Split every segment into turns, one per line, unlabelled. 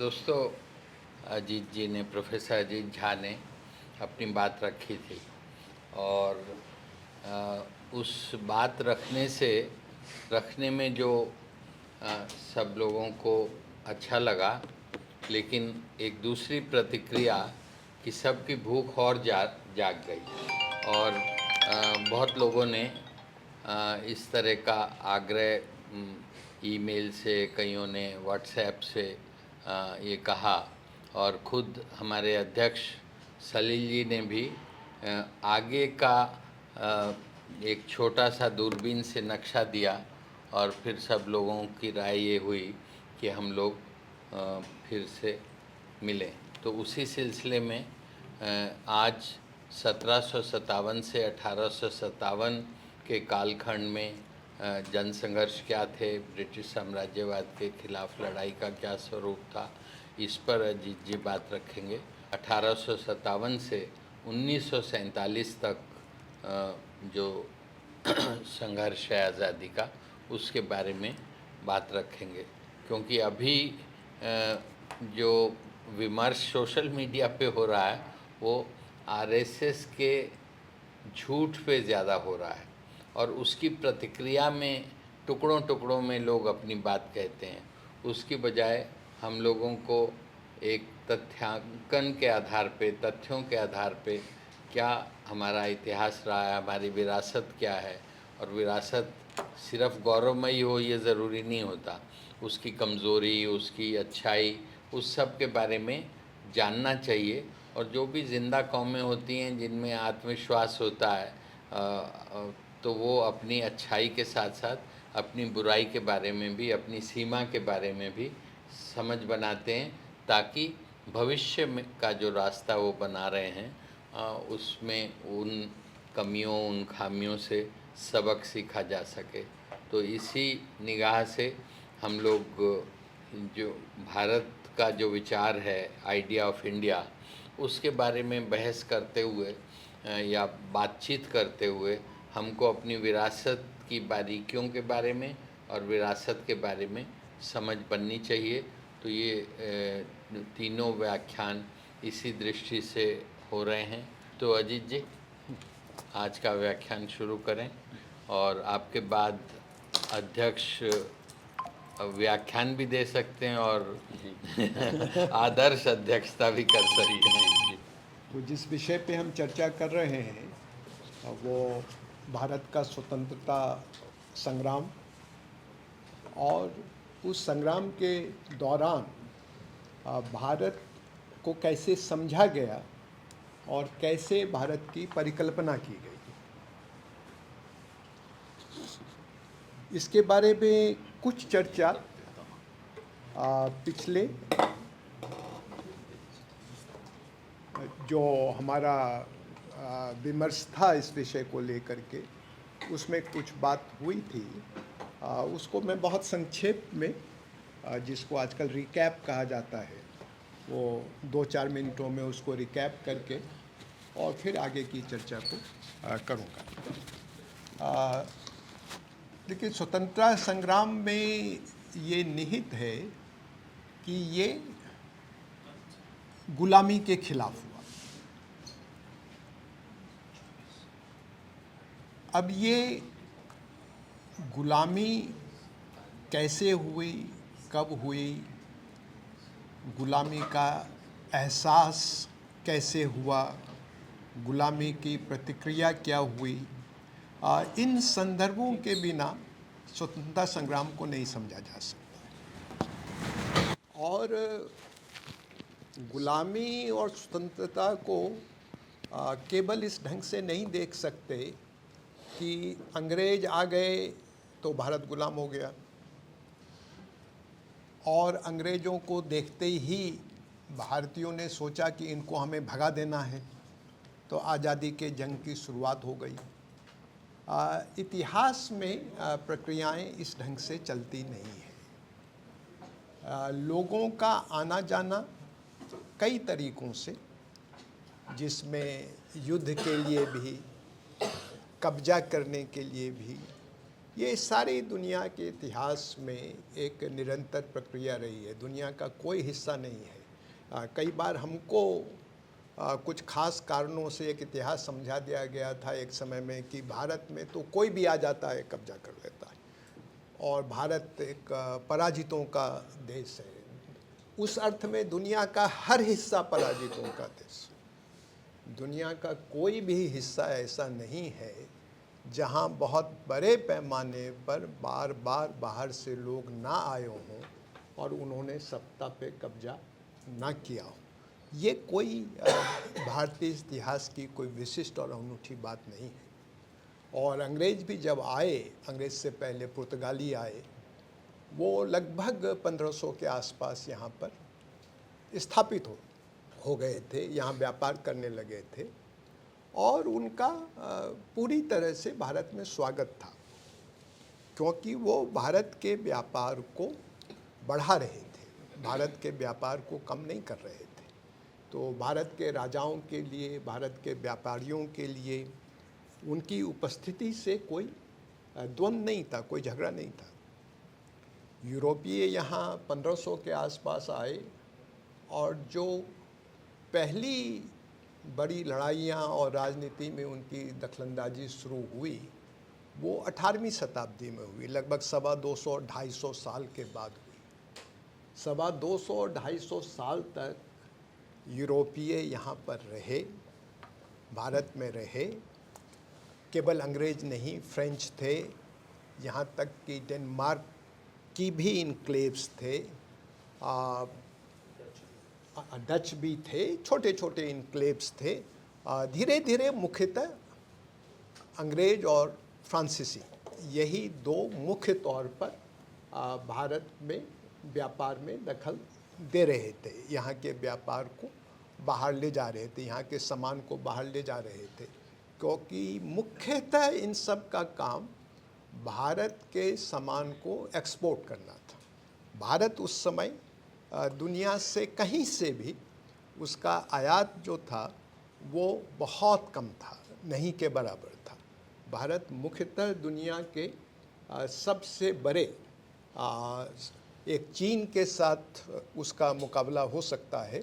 दोस्तों, अजीत जी ने, प्रोफेसर अजीत झा ने अपनी बात रखी थी और उस बात रखने में जो सब लोगों को अच्छा लगा, लेकिन एक दूसरी प्रतिक्रिया कि सबकी भूख और जाग गई और बहुत लोगों ने इस तरह का आग्रह ईमेल से, कईयों ने व्हाट्सएप से ये कहा और ख़ुद हमारे अध्यक्ष सलील जी ने भी आगे का एक छोटा सा दूरबीन से नक्शा दिया और फिर सब लोगों की राय ये हुई कि हम लोग फिर से मिलें। तो उसी सिलसिले में आज 1757 से 1857 के कालखंड में जनसंघर्ष क्या थे, ब्रिटिश साम्राज्यवाद के खिलाफ लड़ाई का क्या स्वरूप था, इस पर अजीत जी बात रखेंगे। 1857 से 1947 तक जो संघर्ष है आज़ादी का, उसके बारे में बात रखेंगे, क्योंकि अभी जो विमर्श सोशल मीडिया पे हो रहा है वो आरएसएस के झूठ पे ज़्यादा हो रहा है और उसकी प्रतिक्रिया में टुकड़ों टुकड़ों में लोग अपनी बात कहते हैं। उसकी बजाय हम लोगों को एक तथ्यांकन के आधार पे, तथ्यों के आधार पे क्या हमारा इतिहास रहा है, हमारी विरासत क्या है, और विरासत सिर्फ गौरवमयी हो ये ज़रूरी नहीं होता, उसकी कमज़ोरी, उसकी अच्छाई, उस सब के बारे में जानना चाहिए। और जो भी ज़िंदा कौमें होती हैं जिनमें आत्मविश्वास होता है तो वो अपनी अच्छाई के साथ साथ अपनी बुराई के बारे में भी, अपनी सीमा के बारे में भी समझ बनाते हैं, ताकि भविष्य में का जो रास्ता वो बना रहे हैं उसमें उन कमियों, उन खामियों से सबक सीखा जा सके। तो इसी निगाह से हम लोग जो भारत का जो विचार है, आइडिया ऑफ इंडिया, उसके बारे में बहस करते हुए या बातचीत करते हुए हमको अपनी विरासत की बारीकियों के बारे में और विरासत के बारे में समझ बननी चाहिए। तो ये तीनों व्याख्यान इसी दृष्टि से हो रहे हैं। तो अजीत जी, आज का व्याख्यान शुरू करें और आपके बाद अध्यक्ष व्याख्यान भी दे सकते हैं और आदर्श अध्यक्षता भी कर सकते हैं।
तो जिस विषय पे हम चर्चा कर रहे हैं वो भारत का स्वतंत्रता संग्राम और उस संग्राम के दौरान भारत को कैसे समझा गया और कैसे भारत की परिकल्पना की गई, इसके बारे में कुछ चर्चा पिछले जो हमारा विमर्श था इस विषय को लेकर के, उसमें कुछ बात हुई थी। उसको मैं बहुत संक्षेप में, जिसको आजकल रिकैप कहा जाता है, वो 2-4 मिनटों में उसको रिकैप करके और फिर आगे की चर्चा को करूँगा। देखिए, स्वतंत्रता संग्राम में ये निहित है कि ये गुलामी के खिलाफ हुआ। अब ये गुलामी कैसे हुई, कब हुई, गुलामी का एहसास कैसे हुआ, गुलामी की प्रतिक्रिया क्या हुई, इन संदर्भों के बिना स्वतंत्रता संग्राम को नहीं समझा जा सकता। और गुलामी और स्वतंत्रता को केवल इस ढंग से नहीं देख सकते कि अंग्रेज आ गए तो भारत गुलाम हो गया और अंग्रेज़ों को देखते ही भारतीयों ने सोचा कि इनको हमें भगा देना है, तो आज़ादी के जंग की शुरुआत हो गई। इतिहास में प्रक्रियाएं इस ढंग से चलती नहीं है। लोगों का आना जाना कई तरीक़ों से, जिसमें युद्ध के लिए भी, कब्जा करने के लिए भी, ये सारी दुनिया के इतिहास में एक निरंतर प्रक्रिया रही है। दुनिया का कोई हिस्सा नहीं है। कई बार हमको कुछ खास कारणों से एक इतिहास समझा दिया गया था एक समय में कि भारत में तो कोई भी आ जाता है, कब्जा कर लेता है और भारत एक पराजितों का देश है। उस अर्थ में दुनिया का हर हिस्सा पराजितों का देश। दुनिया का कोई भी हिस्सा ऐसा नहीं है जहां बहुत बड़े पैमाने पर बार बार बाहर से लोग ना आए हों और उन्होंने सत्ता पे कब्जा ना किया हो। ये कोई भारतीय इतिहास की कोई विशिष्ट और अनूठी बात नहीं है। और अंग्रेज़ भी जब आए, अंग्रेज़ से पहले पुर्तगाली आए, वो लगभग 1500 के आसपास यहाँ पर स्थापित हो गए थे, यहाँ व्यापार करने लगे थे और उनका पूरी तरह से भारत में स्वागत था, क्योंकि वो भारत के व्यापार को बढ़ा रहे थे, भारत के व्यापार को कम नहीं कर रहे थे। तो भारत के राजाओं के लिए, भारत के व्यापारियों के लिए उनकी उपस्थिति से कोई द्वंद्व नहीं था, कोई झगड़ा नहीं था। यूरोपीय यहाँ 1500 के आसपास आए और जो पहली बड़ी लड़ाइयाँ और राजनीति में उनकी दखलंदाजी शुरू हुई वो 18वीं शताब्दी में हुई, लगभग 250-250 साल के बाद हुई। 250-250 साल तक यूरोपीय यहाँ पर रहे, भारत में रहे। केवल अंग्रेज नहीं, फ्रेंच थे, यहाँ तक कि डेनमार्क की भी इनक्लेव्स थे, डच भी थे, छोटे छोटे इनक्लेव्स थे। धीरे धीरे मुख्यतः अंग्रेज और फ्रांसीसी यही दो मुख्य तौर पर भारत में व्यापार में दखल दे रहे थे, यहाँ के व्यापार को बाहर ले जा रहे थे, यहाँ के सामान को बाहर ले जा रहे थे, क्योंकि मुख्यतः इन सब का काम भारत के सामान को एक्सपोर्ट करना था। भारत उस समय दुनिया से कहीं से भी उसका आयात जो था वो बहुत कम था, नहीं के बराबर था। भारत मुख्यतः दुनिया के सबसे बड़े एक चीन के साथ उसका मुकाबला हो सकता है।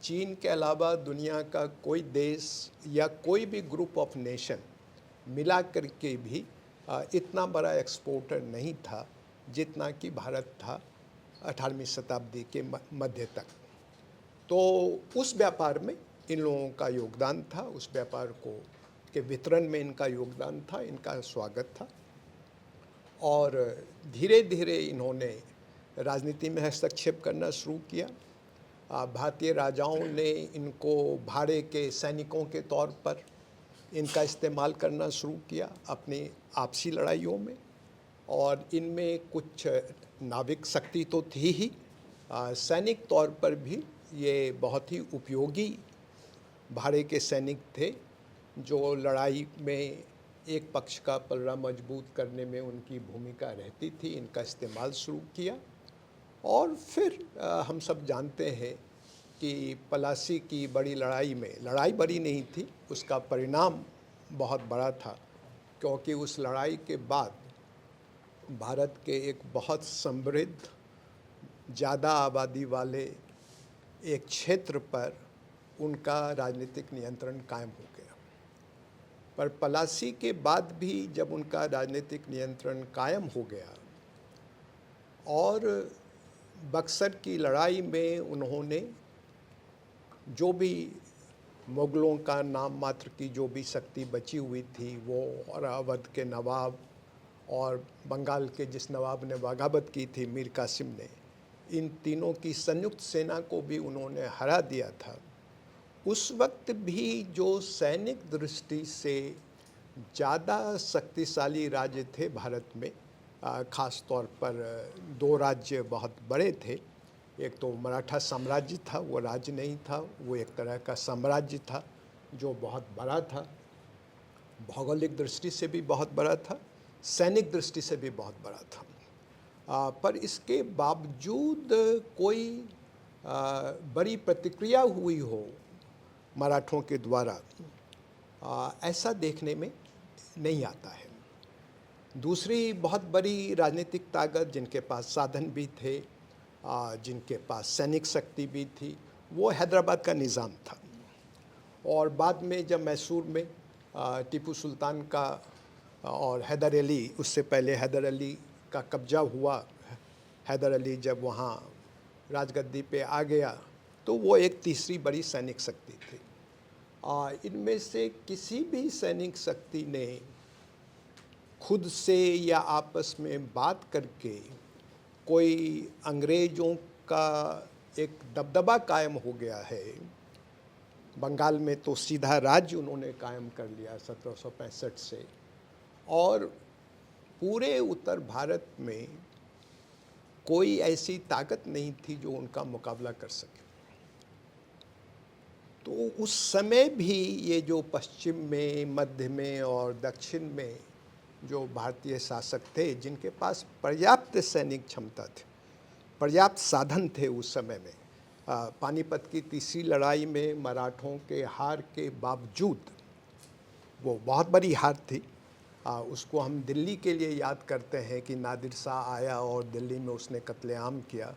चीन के अलावा दुनिया का कोई देश या कोई भी ग्रुप ऑफ नेशन मिला करके भी इतना बड़ा एक्सपोर्टर नहीं था जितना कि भारत था 18वीं शताब्दी के मध्य तक। तो उस व्यापार में इन लोगों का योगदान था, उस व्यापार को के वितरण में इनका योगदान था, इनका स्वागत था। और धीरे धीरे इन्होंने राजनीति में हस्तक्षेप करना शुरू किया। भारतीय राजाओं ने इनको भाड़े के सैनिकों के तौर पर इनका इस्तेमाल करना शुरू किया अपनी आपसी लड़ाइयों में, और इनमें कुछ नाविक शक्ति तो थी ही, सैनिक तौर पर भी ये बहुत ही उपयोगी भाड़े के सैनिक थे, जो लड़ाई में एक पक्ष का पलड़ा मजबूत करने में उनकी भूमिका रहती थी। इनका इस्तेमाल शुरू किया और फिर हम सब जानते हैं कि पलासी की बड़ी लड़ाई में, लड़ाई बड़ी नहीं थी, उसका परिणाम बहुत बड़ा था, क्योंकि उस लड़ाई के बाद भारत के एक बहुत समृद्ध, ज़्यादा आबादी वाले एक क्षेत्र पर उनका राजनीतिक नियंत्रण कायम हो गया। पर पलासी के बाद भी जब उनका राजनीतिक नियंत्रण कायम हो गया और बक्सर की लड़ाई में उन्होंने जो भी मुग़लों का नाम मात्र की जो भी शक्ति बची हुई थी वो, और अवध के नवाब और बंगाल के जिस नवाब ने बगावत की थी मीर कासिम ने, इन तीनों की संयुक्त सेना को भी उन्होंने हरा दिया था। उस वक्त भी जो सैनिक दृष्टि से ज़्यादा शक्तिशाली राज्य थे भारत में, ख़ास तौर पर दो राज्य बहुत बड़े थे। एक तो मराठा साम्राज्य था, वो राज्य नहीं था, वो एक तरह का साम्राज्य था जो बहुत बड़ा था, भौगोलिक दृष्टि से भी बहुत बड़ा था, सैनिक दृष्टि से भी बहुत बड़ा था। पर इसके बावजूद कोई बड़ी प्रतिक्रिया हुई हो मराठों के द्वारा, ऐसा देखने में नहीं आता है। दूसरी बहुत बड़ी राजनीतिक ताकत जिनके पास साधन भी थे, जिनके पास सैनिक शक्ति भी थी, वो हैदराबाद का निज़ाम था। और बाद में जब मैसूर में टीपू सुल्तान का और हैदर अली, उससे पहले हैदर अली का कब्जा हुआ, हैदर अली जब वहाँ राजगद्दी पे आ गया तो वो एक तीसरी बड़ी सैनिक शक्ति थी। इनमें से किसी भी सैनिक शक्ति ने खुद से या आपस में बात करके कोई अंग्रेज़ों का एक दबदबा कायम हो गया है। बंगाल में तो सीधा राज्य उन्होंने कायम कर लिया 1765 से, और पूरे उत्तर भारत में कोई ऐसी ताकत नहीं थी जो उनका मुकाबला कर सके। तो उस समय भी ये जो पश्चिम में, मध्य में और दक्षिण में जो भारतीय शासक थे, जिनके पास पर्याप्त सैनिक क्षमता थी, पर्याप्त साधन थे उस समय में, पानीपत की तीसरी लड़ाई में मराठों के हार के बावजूद, वो बहुत बड़ी हार थी, उसको हम दिल्ली के लिए याद करते हैं कि नादिर शाह आया और दिल्ली में उसने कत्लेआम किया,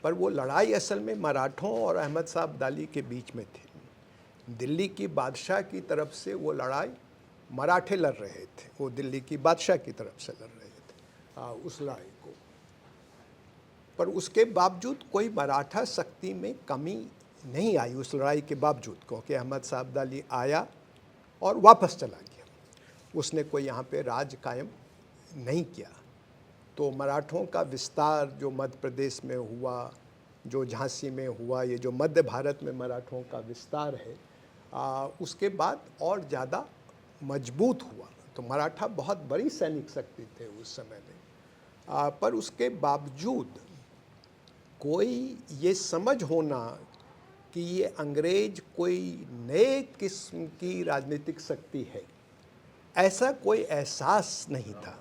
पर वो लड़ाई असल में मराठों और अहमद शाह अब्दाली के बीच में थी। दिल्ली की बादशाह की तरफ से वो लड़ाई मराठे लड़ रहे थे, वो दिल्ली की बादशाह की तरफ से लड़ रहे थे उस लड़ाई को। पर उसके बावजूद कोई मराठा शक्ति में कमी नहीं आई उस लड़ाई के बावजूद, क्योंकि अहमद शाह अब्दाली आया और वापस चला गया, उसने कोई यहाँ पे राज कायम नहीं किया। तो मराठों का विस्तार जो मध्य प्रदेश में हुआ, जो झांसी में हुआ, ये जो मध्य भारत में मराठों का विस्तार है, उसके बाद और ज़्यादा मजबूत हुआ। तो मराठा बहुत बड़ी सैनिक शक्ति थे उस समय में, पर उसके बावजूद कोई ये समझ होना कि ये अंग्रेज कोई नए किस्म की राजनीतिक शक्ति है, ऐसा कोई एहसास नहीं था।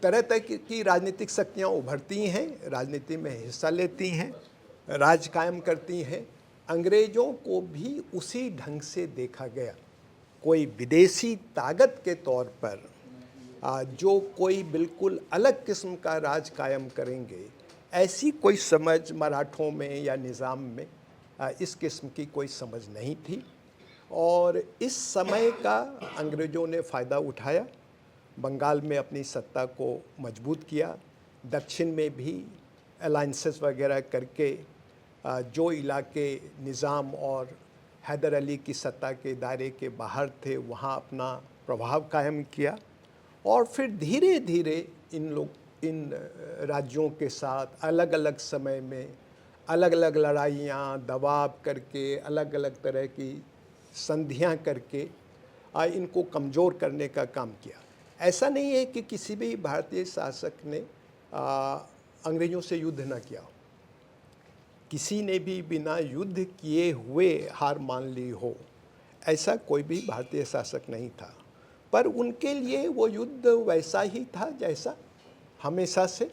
तरह तरह की राजनीतिक शक्तियाँ उभरती हैं, राजनीति में हिस्सा लेती हैं, राज कायम करती हैं। अंग्रेज़ों को भी उसी ढंग से देखा गया। कोई विदेशी ताकत के तौर पर जो कोई बिल्कुल अलग किस्म का राज कायम करेंगे, ऐसी कोई समझ मराठों में या निज़ाम में इस किस्म की कोई समझ नहीं थी। और इस समय का अंग्रेज़ों ने फ़ायदा उठाया, बंगाल में अपनी सत्ता को मजबूत किया, दक्षिण में भी अलाइंसेस वगैरह करके जो इलाके निज़ाम और हैदर अली की सत्ता के दायरे के बाहर थे, वहाँ अपना प्रभाव कायम किया। और फिर धीरे धीरे इन राज्यों के साथ अलग अलग समय में अलग अलग लड़ाइयाँ, दबाव करके, अलग अलग तरह की संधियाँ करके इनको कमज़ोर करने का काम किया। ऐसा नहीं है कि किसी भी भारतीय शासक ने अंग्रेज़ों से युद्ध न किया हो, किसी ने भी बिना युद्ध किए हुए हार मान ली हो, ऐसा कोई भी भारतीय शासक नहीं था। पर उनके लिए वो युद्ध वैसा ही था जैसा हमेशा से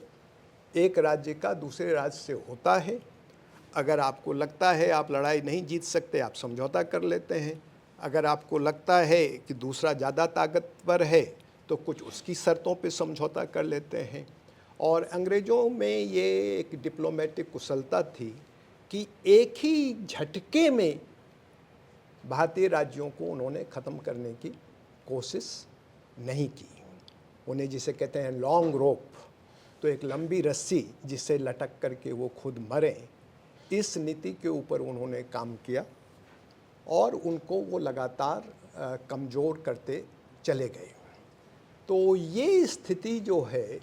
एक राज्य का दूसरे राज्य से होता है। अगर आपको लगता है आप लड़ाई नहीं जीत सकते, आप समझौता कर लेते हैं। अगर आपको लगता है कि दूसरा ज़्यादा ताकतवर है, तो कुछ उसकी शर्तों पे समझौता कर लेते हैं। और अंग्रेज़ों में ये एक डिप्लोमेटिक कुशलता थी कि एक ही झटके में भारतीय राज्यों को उन्होंने ख़त्म करने की कोशिश नहीं की। उन्हें जिसे कहते हैं लॉन्ग रोप, तो एक लंबी रस्सी जिससे लटक करके वो खुद मरें, इस नीति के ऊपर उन्होंने काम किया और उनको वो लगातार कमज़ोर करते चले गए। तो ये स्थिति जो है,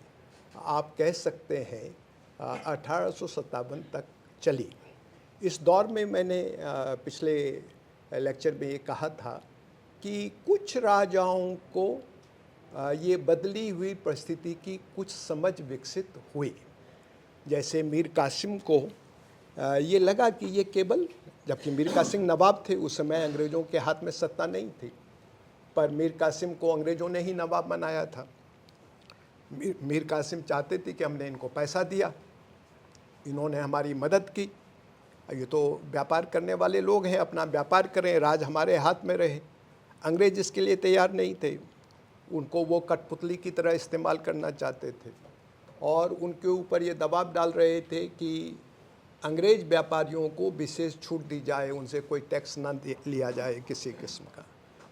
आप कह सकते हैं 1857 तक चली। इस दौर में मैंने पिछले लेक्चर में ये कहा था कि कुछ राजाओं को ये बदली हुई परिस्थिति की कुछ समझ विकसित हुई। जैसे मीर कासिम को ये लगा कि ये केवल, जबकि मीर कासिम नवाब थे उस समय, अंग्रेज़ों के हाथ में सत्ता नहीं थी, पर मीर कासिम को अंग्रेज़ों ने ही नवाब बनाया था। मीर कासिम चाहते थे कि हमने इनको पैसा दिया, इन्होंने हमारी मदद की, ये तो व्यापार करने वाले लोग हैं, अपना व्यापार करें, राज हमारे हाथ में रहे। अंग्रेज इसके लिए तैयार नहीं थे। उनको वो कठपुतली की तरह इस्तेमाल करना चाहते थे और उनके ऊपर ये दबाव डाल रहे थे कि अंग्रेज व्यापारियों को विशेष छूट दी जाए, उनसे कोई टैक्स ना लिया जाए किसी किस्म का,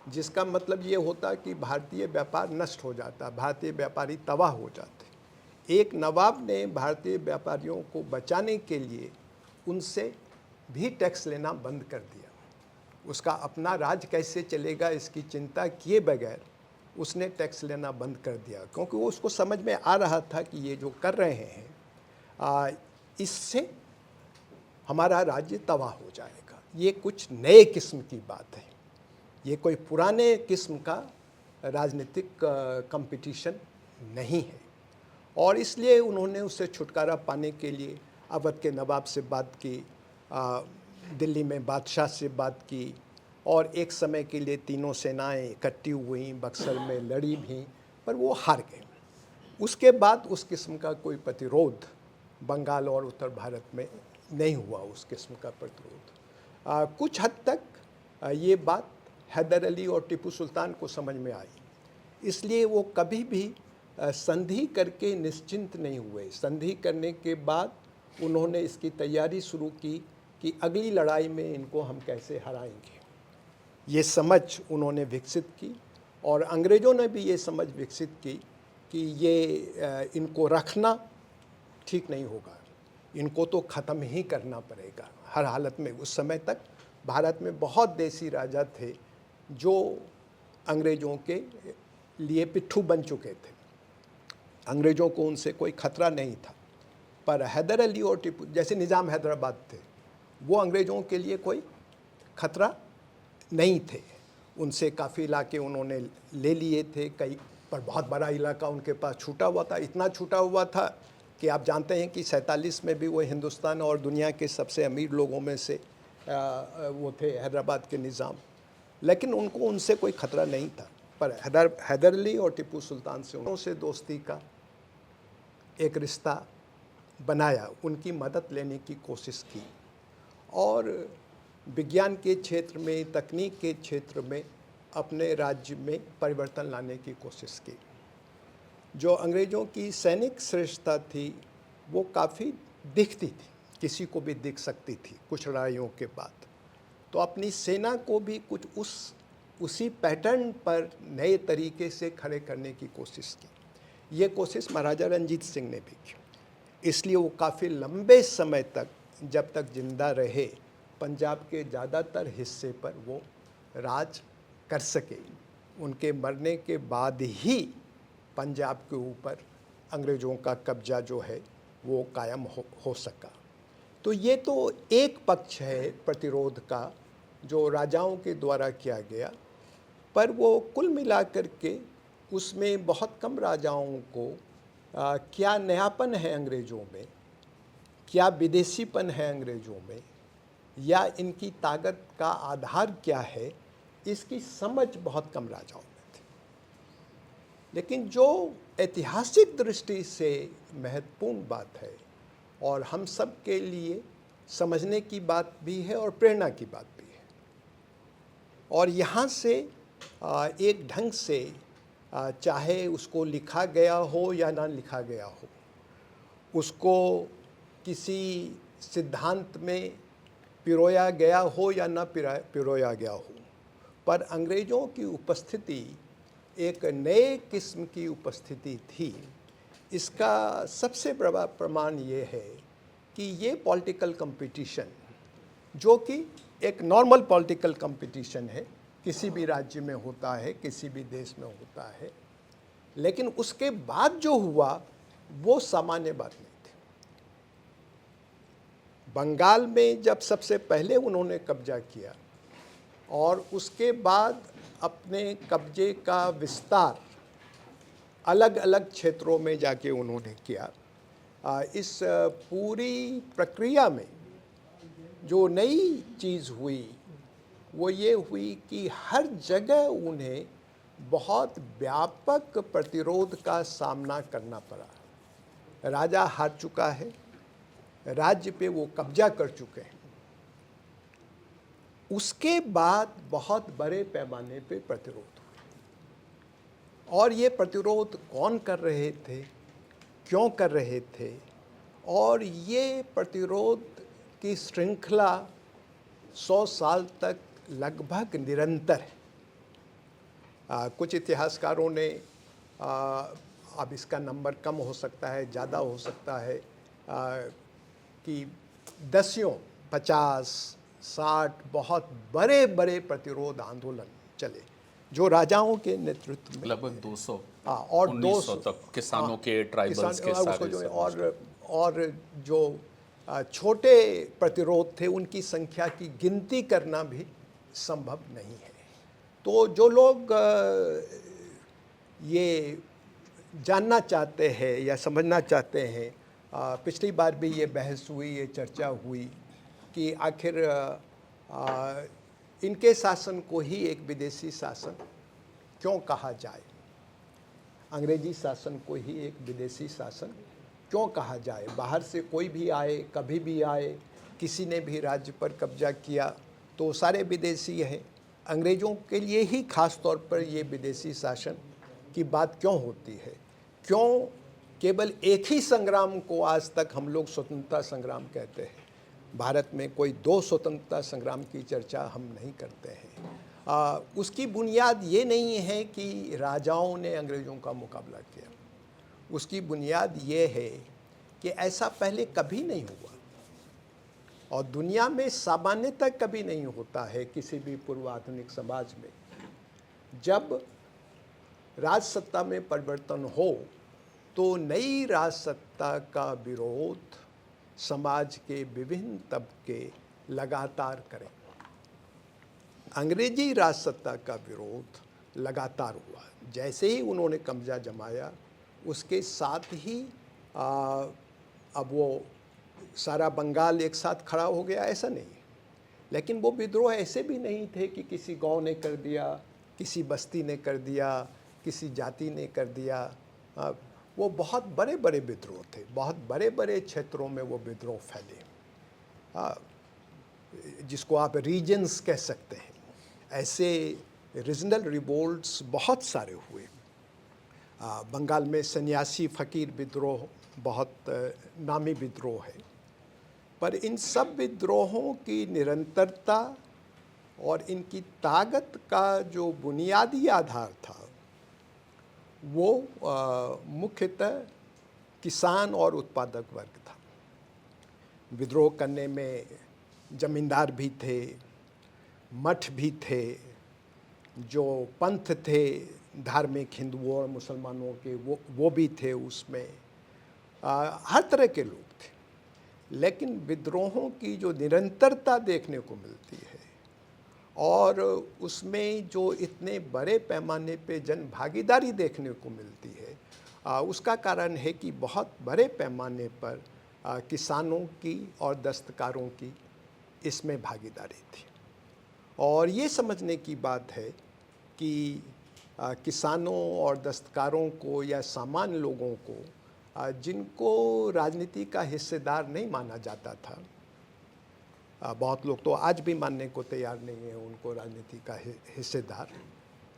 जिसका मतलब ये होता कि भारतीय व्यापार नष्ट हो जाता, भारतीय व्यापारी तबाह हो जाते। एक नवाब ने भारतीय व्यापारियों को बचाने के लिए उनसे भी टैक्स लेना बंद कर दिया। उसका अपना राज कैसे चलेगा इसकी चिंता किए बगैर उसने टैक्स लेना बंद कर दिया, क्योंकि वो उसको समझ में आ रहा था कि ये जो कर रहे हैं इससे हमारा राज्य तबाह हो जाएगा। ये कुछ नए किस्म की बात है, ये कोई पुराने किस्म का राजनीतिक कंपटीशन नहीं है। और इसलिए उन्होंने उससे छुटकारा पाने के लिए अवध के नवाब से बात की, दिल्ली में बादशाह से बात की और एक समय के लिए तीनों सेनाएं इकट्ठी हुई, बक्सर में लड़ी भी, पर वो हार गए। उसके बाद उस किस्म का कोई प्रतिरोध बंगाल और उत्तर भारत में नहीं हुआ, उस किस्म का प्रतिरोध। कुछ हद तक ये बात हैदर अली और टीपू सुल्तान को समझ में आई, इसलिए वो कभी भी संधि करके निश्चिंत नहीं हुए। संधि करने के बाद उन्होंने इसकी तैयारी शुरू की कि अगली लड़ाई में इनको हम कैसे हराएंगे। ये समझ उन्होंने विकसित की और अंग्रेज़ों ने भी ये समझ विकसित की कि ये इनको रखना ठीक नहीं होगा, इनको तो ख़त्म ही करना पड़ेगा हर हालत में। उस समय तक भारत में बहुत देसी राजा थे जो अंग्रेज़ों के लिए पिट्ठू बन चुके थे, अंग्रेज़ों को उनसे कोई खतरा नहीं था। पर हैदर अली और टीपू जैसे निज़ाम हैदराबाद थे, वो अंग्रेज़ों के लिए कोई खतरा नहीं थे। उनसे काफ़ी इलाके उन्होंने ले लिए थे, कई पर बहुत बड़ा इलाका उनके पास छूटा हुआ था। इतना छूटा हुआ था कि आप जानते हैं कि 47 में भी वो हिंदुस्तान और दुनिया के सबसे अमीर लोगों में से वो थे हैदराबाद के निज़ाम, लेकिन उनको उनसे कोई ख़तरा नहीं था। पर हैदर अली और टीपू सुल्तान से उनसे दोस्ती का एक रिश्ता बनाया, उनकी मदद लेने की कोशिश की और विज्ञान के क्षेत्र में, तकनीक के क्षेत्र में अपने राज्य में परिवर्तन लाने की कोशिश की। जो अंग्रेज़ों की सैनिक श्रेष्ठता थी वो काफ़ी दिखती थी, किसी को भी दिख सकती थी कुछ लड़ाइयों के बाद। तो अपनी सेना को भी कुछ उसी पैटर्न पर नए तरीके से खड़े करने की कोशिश की। ये कोशिश महाराजा रंजीत सिंह ने भी की, इसलिए वो काफ़ी लंबे समय तक, जब तक जिंदा रहे, पंजाब के ज़्यादातर हिस्से पर वो राज कर सके। उनके मरने के बाद ही पंजाब के ऊपर अंग्रेज़ों का कब्जा जो है वो कायम हो सका। तो ये तो एक पक्ष है प्रतिरोध का जो राजाओं के द्वारा किया गया, पर वो कुल मिलाकर के उसमें बहुत कम राजाओं को क्या नयापन है अंग्रेज़ों में, क्या विदेशीपन है अंग्रेज़ों में, या इनकी ताकत का आधार क्या है, इसकी समझ बहुत कम राजाओं में थी। लेकिन जो ऐतिहासिक दृष्टि से महत्वपूर्ण बात है और हम सब के लिए समझने की बात भी है और प्रेरणा की बात भी है, और यहाँ से एक ढंग से चाहे उसको लिखा गया हो या ना लिखा गया हो, उसको किसी सिद्धांत में पिरोया गया हो या ना पिरोया गया हो, पर अंग्रेज़ों की उपस्थिति एक नए किस्म की उपस्थिति थी। इसका सबसे बड़ा प्रमाण ये है कि ये पॉलिटिकल कंपटीशन, जो कि एक नॉर्मल पॉलिटिकल कंपटीशन है, किसी भी राज्य में होता है, किसी भी देश में होता है, लेकिन उसके बाद जो हुआ वो सामान्य बात नहीं थी। बंगाल में जब सबसे पहले उन्होंने कब्जा किया और उसके बाद अपने कब्जे का विस्तार अलग अलग क्षेत्रों में जाके उन्होंने किया, इस पूरी प्रक्रिया में जो नई चीज़ हुई वो ये हुई कि हर जगह उन्हें बहुत व्यापक प्रतिरोध का सामना करना पड़ा। राजा हार चुका है, राज्य पे वो कब्जा कर चुके हैं, उसके बाद बहुत बड़े पैमाने पे प्रतिरोध हुए। और ये प्रतिरोध कौन कर रहे थे, क्यों कर रहे थे, और ये प्रतिरोध की श्रृंखला 100 साल तक लगभग निरंतर है। कुछ इतिहासकारों ने अब इसका नंबर कम हो सकता है, ज़्यादा हो सकता है, कि दसियों 50-60 बहुत बड़े बड़े प्रतिरोध आंदोलन चले जो राजाओं के नेतृत्व में,
लगभग 200
और
1900 तक किसानों के, ट्राइबल्स के सारे
और जो छोटे प्रतिरोध थे उनकी संख्या की गिनती करना भी संभव नहीं है। तो जो लोग ये जानना चाहते हैं या समझना चाहते हैं, पिछली बार भी ये बहस हुई, ये चर्चा हुई कि आखिर इनके शासन को ही एक विदेशी शासन क्यों कहा जाए, अंग्रेजी शासन को ही एक विदेशी शासन क्यों कहा जाए। बाहर से कोई भी आए, कभी भी आए, किसी ने भी राज्य पर कब्जा किया तो सारे विदेशी हैं। अंग्रेज़ों के लिए ही खास तौर पर ये विदेशी शासन की बात क्यों होती है? क्यों केवल एक ही संग्राम को आज तक हम लोग स्वतंत्रता संग्राम कहते हैं? भारत में कोई 2 स्वतंत्रता संग्राम की चर्चा हम नहीं करते हैं। उसकी बुनियाद ये नहीं है कि राजाओं ने अंग्रेज़ों का मुकाबला किया। उसकी बुनियाद ये है कि ऐसा पहले कभी नहीं हुआ और दुनिया में सामान्यतः कभी नहीं होता है किसी भी पूर्व आधुनिक समाज में। जब राजसत्ता में परिवर्तन हो तो नई राजसत्ता का विरोध समाज के विभिन्न तबके लगातार करें। अंग्रेजी राजसत्ता का विरोध लगातार हुआ। जैसे ही उन्होंने कब्जा जमाया उसके साथ ही अब वो सारा बंगाल एक साथ खड़ा हो गया, ऐसा नहीं। लेकिन वो विद्रोह ऐसे भी नहीं थे कि किसी गांव ने कर दिया, किसी बस्ती ने कर दिया, किसी जाति ने कर दिया। वो बहुत बड़े बड़े विद्रोह थे, बहुत बड़े बड़े क्षेत्रों में वो विद्रोह फैले, जिसको आप रीजन्स कह सकते हैं। ऐसे रीजनल रिवोल्ट्स बहुत सारे हुए। बंगाल में सन्यासी फ़कीर विद्रोह बहुत नामी विद्रोह है। पर इन सब विद्रोहों की निरंतरता और इनकी ताकत का जो बुनियादी आधार था वो मुख्यतः किसान और उत्पादक वर्ग था। विद्रोह करने में जमींदार भी थे, मठ भी थे, जो पंथ थे धार्मिक हिंदुओं और मुसलमानों के वो भी थे उसमें। हर तरह के लोग थे। लेकिन विद्रोहों की जो निरंतरता देखने को मिलती है और उसमें जो इतने बड़े पैमाने पे जन भागीदारी देखने को मिलती है, उसका कारण है कि बहुत बड़े पैमाने पर किसानों की और दस्तकारों की इसमें भागीदारी थी। और ये समझने की बात है कि किसानों और दस्तकारों को या सामान्य लोगों को, जिनको राजनीति का हिस्सेदार नहीं माना जाता था, बहुत लोग तो आज भी मानने को तैयार नहीं है उनको राजनीति का हिस्सेदार,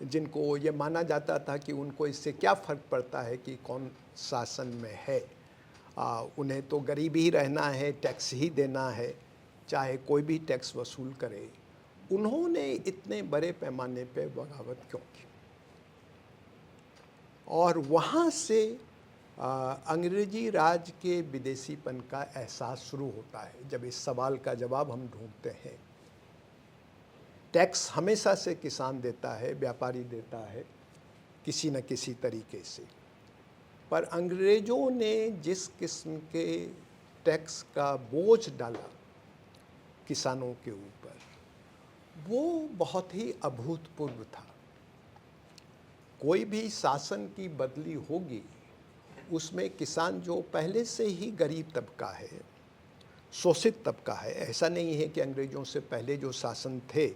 जिनको ये माना जाता था कि उनको इससे क्या फ़र्क पड़ता है कि कौन शासन में है, उन्हें तो गरीब ही रहना है, टैक्स ही देना है, चाहे कोई भी टैक्स वसूल करे। उन्होंने इतने बड़े पैमाने पे बगावत क्यों की? और वहाँ से अंग्रेजी राज के विदेशीपन का एहसास शुरू होता है। जब इस सवाल का जवाब हम ढूंढते हैं, टैक्स हमेशा से किसान देता है, व्यापारी देता है, किसी न किसी तरीके से। पर अंग्रेज़ों ने जिस किस्म के टैक्स का बोझ डाला किसानों के ऊपर, वो बहुत ही अभूतपूर्व था। कोई भी शासन की बदली होगी, उसमें किसान जो पहले से ही गरीब तबका है, शोषित तबका है, ऐसा नहीं है कि अंग्रेज़ों से पहले जो शासन थे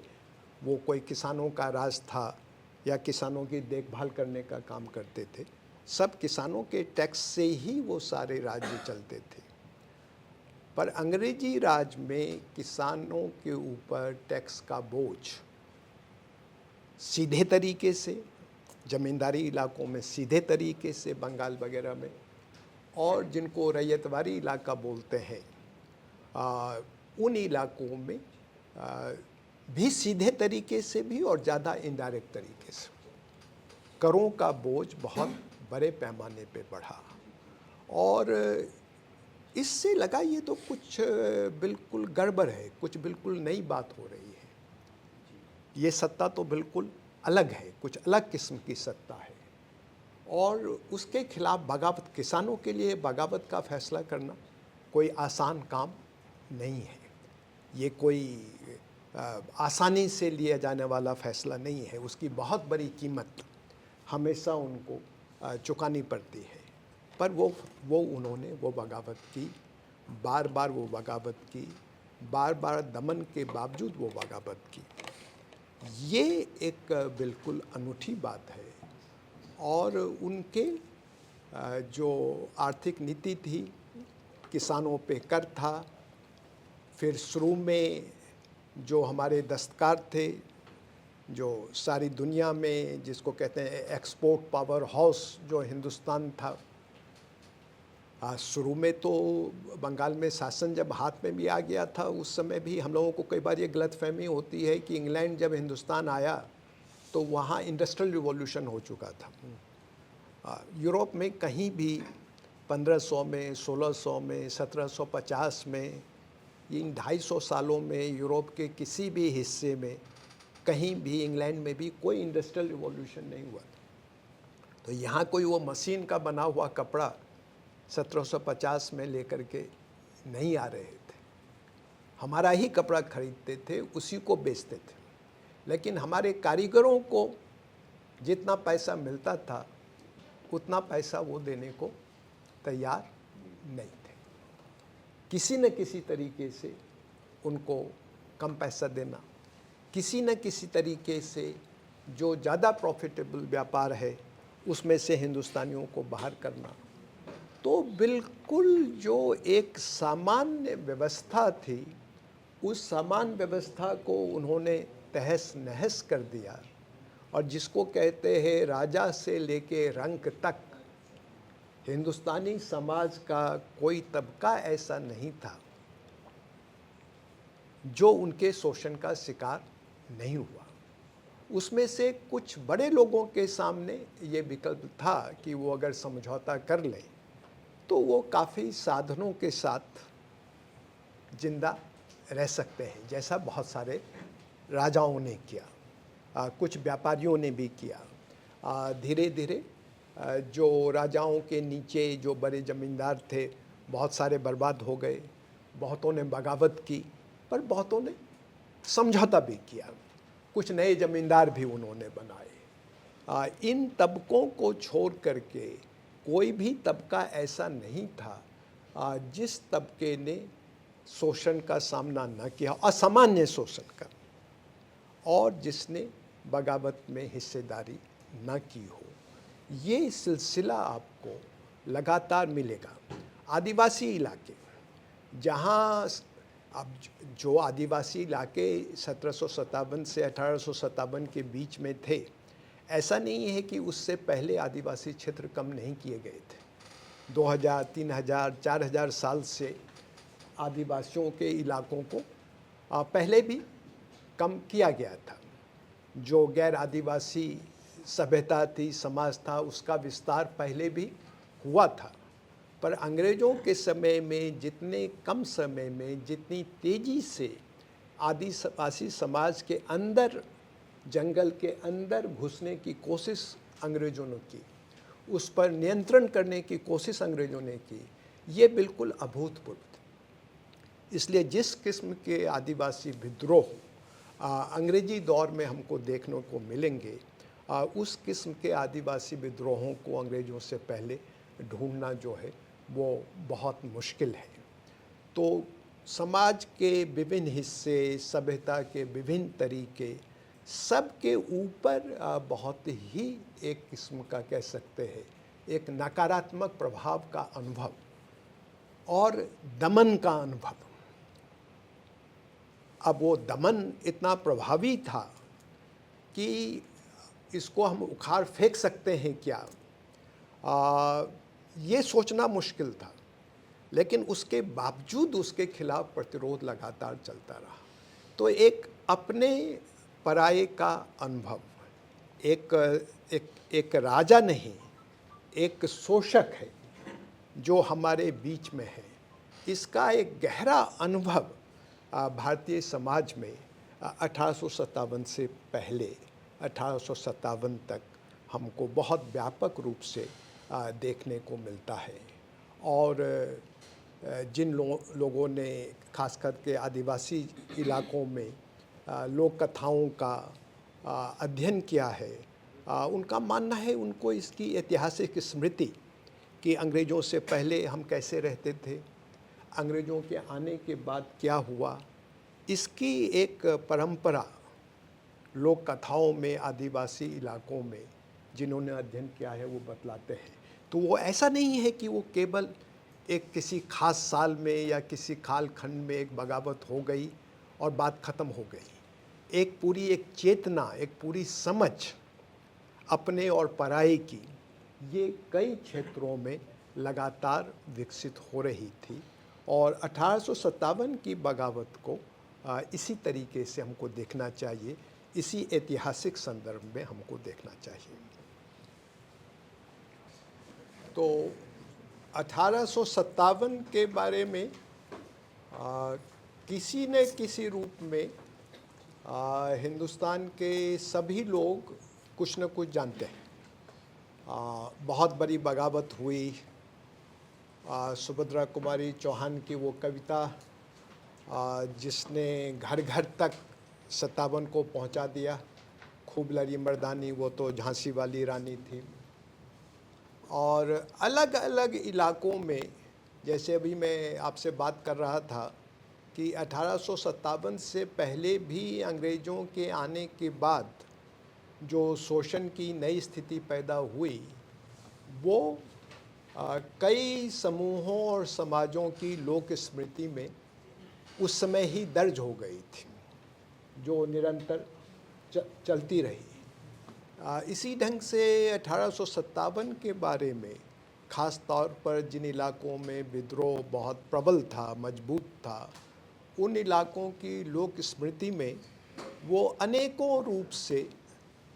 वो कोई किसानों का राज था या किसानों की देखभाल करने का काम करते थे। सब किसानों के टैक्स से ही वो सारे राज्य चलते थे। पर अंग्रेजी राज में किसानों के ऊपर टैक्स का बोझ सीधे तरीके से ज़मींदारी इलाकों में सीधे तरीके से बंगाल वगैरह में, और जिनको रैयतवाड़ी इलाका बोलते हैं उन इलाकों में भी सीधे तरीके से भी और ज़्यादा इनडायरेक्ट तरीके से करों का बोझ बहुत बड़े पैमाने पे बढ़ा। और इससे लगा ये तो कुछ बिल्कुल गड़बड़ है, कुछ बिल्कुल नई बात हो रही है, ये सत्ता तो बिल्कुल अलग है, कुछ अलग किस्म की सत्ता है। और उसके खिलाफ बगावत, किसानों के लिए बगावत का फैसला करना कोई आसान काम नहीं है, ये कोई आसानी से लिया जाने वाला फैसला नहीं है, उसकी बहुत बड़ी कीमत हमेशा उनको चुकानी पड़ती है। पर वो उन्होंने वो बगावत की, बार बार वो बगावत की, बार बार दमन के बावजूद वो बगावत की। ये एक बिल्कुल अनूठी बात है। और उनके जो आर्थिक नीति थी, किसानों पे कर था, फिर शुरू में जो हमारे दस्तकार थे, जो सारी दुनिया में जिसको कहते हैं एक्सपोर्ट पावर हाउस जो हिंदुस्तान था, शुरू में तो बंगाल में शासन जब हाथ में भी आ गया था, उस समय भी हम लोगों को कई बार ये गलतफहमी होती है कि इंग्लैंड जब हिंदुस्तान आया तो वहाँ इंडस्ट्रियल रिवॉल्यूशन हो चुका था। यूरोप में कहीं भी 1500 में, 1600 में, 1750 में, इन 250 सालों में यूरोप के किसी भी हिस्से में कहीं भी, इंग्लैंड में भी कोई इंडस्ट्रियल रिवॉल्यूशन नहीं हुआ। तो यहाँ कोई वो मशीन का बना हुआ कपड़ा 1750 में लेकर के नहीं आ रहे थे, हमारा ही कपड़ा खरीदते थे, उसी को बेचते थे। लेकिन हमारे कारीगरों को जितना पैसा मिलता था उतना पैसा वो देने को तैयार नहीं थे। किसी न किसी तरीके से उनको कम पैसा देना, किसी न किसी तरीके से जो ज़्यादा प्रॉफिटेबल व्यापार है उसमें से हिंदुस्तानियों को बाहर करना, तो बिल्कुल जो एक सामान्य व्यवस्था थी, उस सामान्य व्यवस्था को उन्होंने तहस नहस कर दिया। और जिसको कहते हैं राजा से लेके रंक तक, हिंदुस्तानी समाज का कोई तबका ऐसा नहीं था जो उनके शोषण का शिकार नहीं हुआ। उसमें से कुछ बड़े लोगों के सामने ये विकल्प था कि वो अगर समझौता कर लें तो वो काफ़ी साधनों के साथ जिंदा रह सकते हैं, जैसा बहुत सारे राजाओं ने किया, कुछ व्यापारियों ने भी किया। धीरे धीरे जो राजाओं के नीचे जो बड़े ज़मींदार थे, बहुत सारे बर्बाद हो गए, बहुतों ने बगावत की, पर बहुतों ने समझौता भी किया, कुछ नए ज़मींदार भी उन्होंने बनाए। इन तबकों को छोड़ करके कोई भी तबका ऐसा नहीं था जिस तबके ने शोषण का सामना न किया, असामान्य शोषण का, और जिसने बगावत में हिस्सेदारी न की हो। ये सिलसिला आपको लगातार मिलेगा। आदिवासी इलाके, जहाँ अब जो आदिवासी इलाके 1757 से 1857 के बीच में थे, ऐसा नहीं है कि उससे पहले आदिवासी क्षेत्र कम नहीं किए गए थे। 2000, 3000, 4000 साल से आदिवासियों के इलाकों को पहले भी कम किया गया था। जो गैर आदिवासी सभ्यता थी, समाज था, उसका विस्तार पहले भी हुआ था। पर अंग्रेज़ों के समय में जितने कम समय में जितनी तेज़ी से आदिवासी समाज के अंदर, जंगल के अंदर घुसने की कोशिश अंग्रेज़ों ने की, उस पर नियंत्रण करने की कोशिश अंग्रेज़ों ने की, ये बिल्कुल अभूतपूर्व थे। इसलिए जिस किस्म के आदिवासी विद्रोह अंग्रेजी दौर में हमको देखने को मिलेंगे, उस किस्म के आदिवासी विद्रोहों को अंग्रेज़ों से पहले ढूंढना जो है वो बहुत मुश्किल है। तो समाज के विभिन्न हिस्से, सभ्यता के विभिन्न तरीके, सब के ऊपर बहुत ही एक किस्म का कह सकते हैं एक नकारात्मक प्रभाव का अनुभव और दमन का अनुभव। अब वो दमन इतना प्रभावी था कि इसको हम उखाड़ फेंक सकते हैं क्या, ये सोचना मुश्किल था। लेकिन उसके बावजूद उसके खिलाफ प्रतिरोध लगातार चलता रहा। तो एक अपने पराये का अनुभव, एक एक एक राजा नहीं, एक शोषक है जो हमारे बीच में है, इसका एक गहरा अनुभव भारतीय समाज में 1857 से पहले 1857 तक हमको बहुत व्यापक रूप से देखने को मिलता है। और जिन लोगों ने खास करके आदिवासी इलाकों में लोक कथाओं का अध्ययन किया है, उनका मानना है, उनको इसकी ऐतिहासिक स्मृति कि अंग्रेज़ों से पहले हम कैसे रहते थे, अंग्रेज़ों के आने के बाद क्या हुआ, इसकी एक परंपरा लोक कथाओं में आदिवासी इलाकों में जिन्होंने अध्ययन किया है वो बतलाते हैं। तो वो ऐसा नहीं है कि वो केवल एक किसी खास साल में या किसी काल खंड में एक बगावत हो गई और बात ख़त्म हो गई। एक पूरी एक चेतना, एक पूरी समझ अपने और पराये की, ये कई क्षेत्रों में लगातार विकसित हो रही थी। और 1857 की बगावत को इसी तरीके से हमको देखना चाहिए, इसी ऐतिहासिक संदर्भ में हमको देखना चाहिए। तो 1857 के बारे में किसी न किसी रूप में हिंदुस्तान के सभी लोग कुछ न कुछ जानते हैं। बहुत बड़ी बगावत हुई, सुभद्रा कुमारी चौहान की वो कविता जिसने घर घर तक 57 को पहुंचा दिया, खूब लड़ी मर्दानी वो तो झांसी वाली रानी थी। और अलग अलग इलाकों में, जैसे अभी मैं आपसे बात कर रहा था कि 1857 से पहले भी अंग्रेज़ों के आने के बाद जो शोषण की नई स्थिति पैदा हुई, वो कई समूहों और समाजों की लोक स्मृति में उस समय ही दर्ज हो गई थी, जो निरंतर चलती रही। इसी ढंग से 1857 के बारे में ख़ास तौर पर जिन इलाकों में विद्रोह बहुत प्रबल था, मजबूत था, उन इलाकों की लोक स्मृति में वो अनेकों रूप से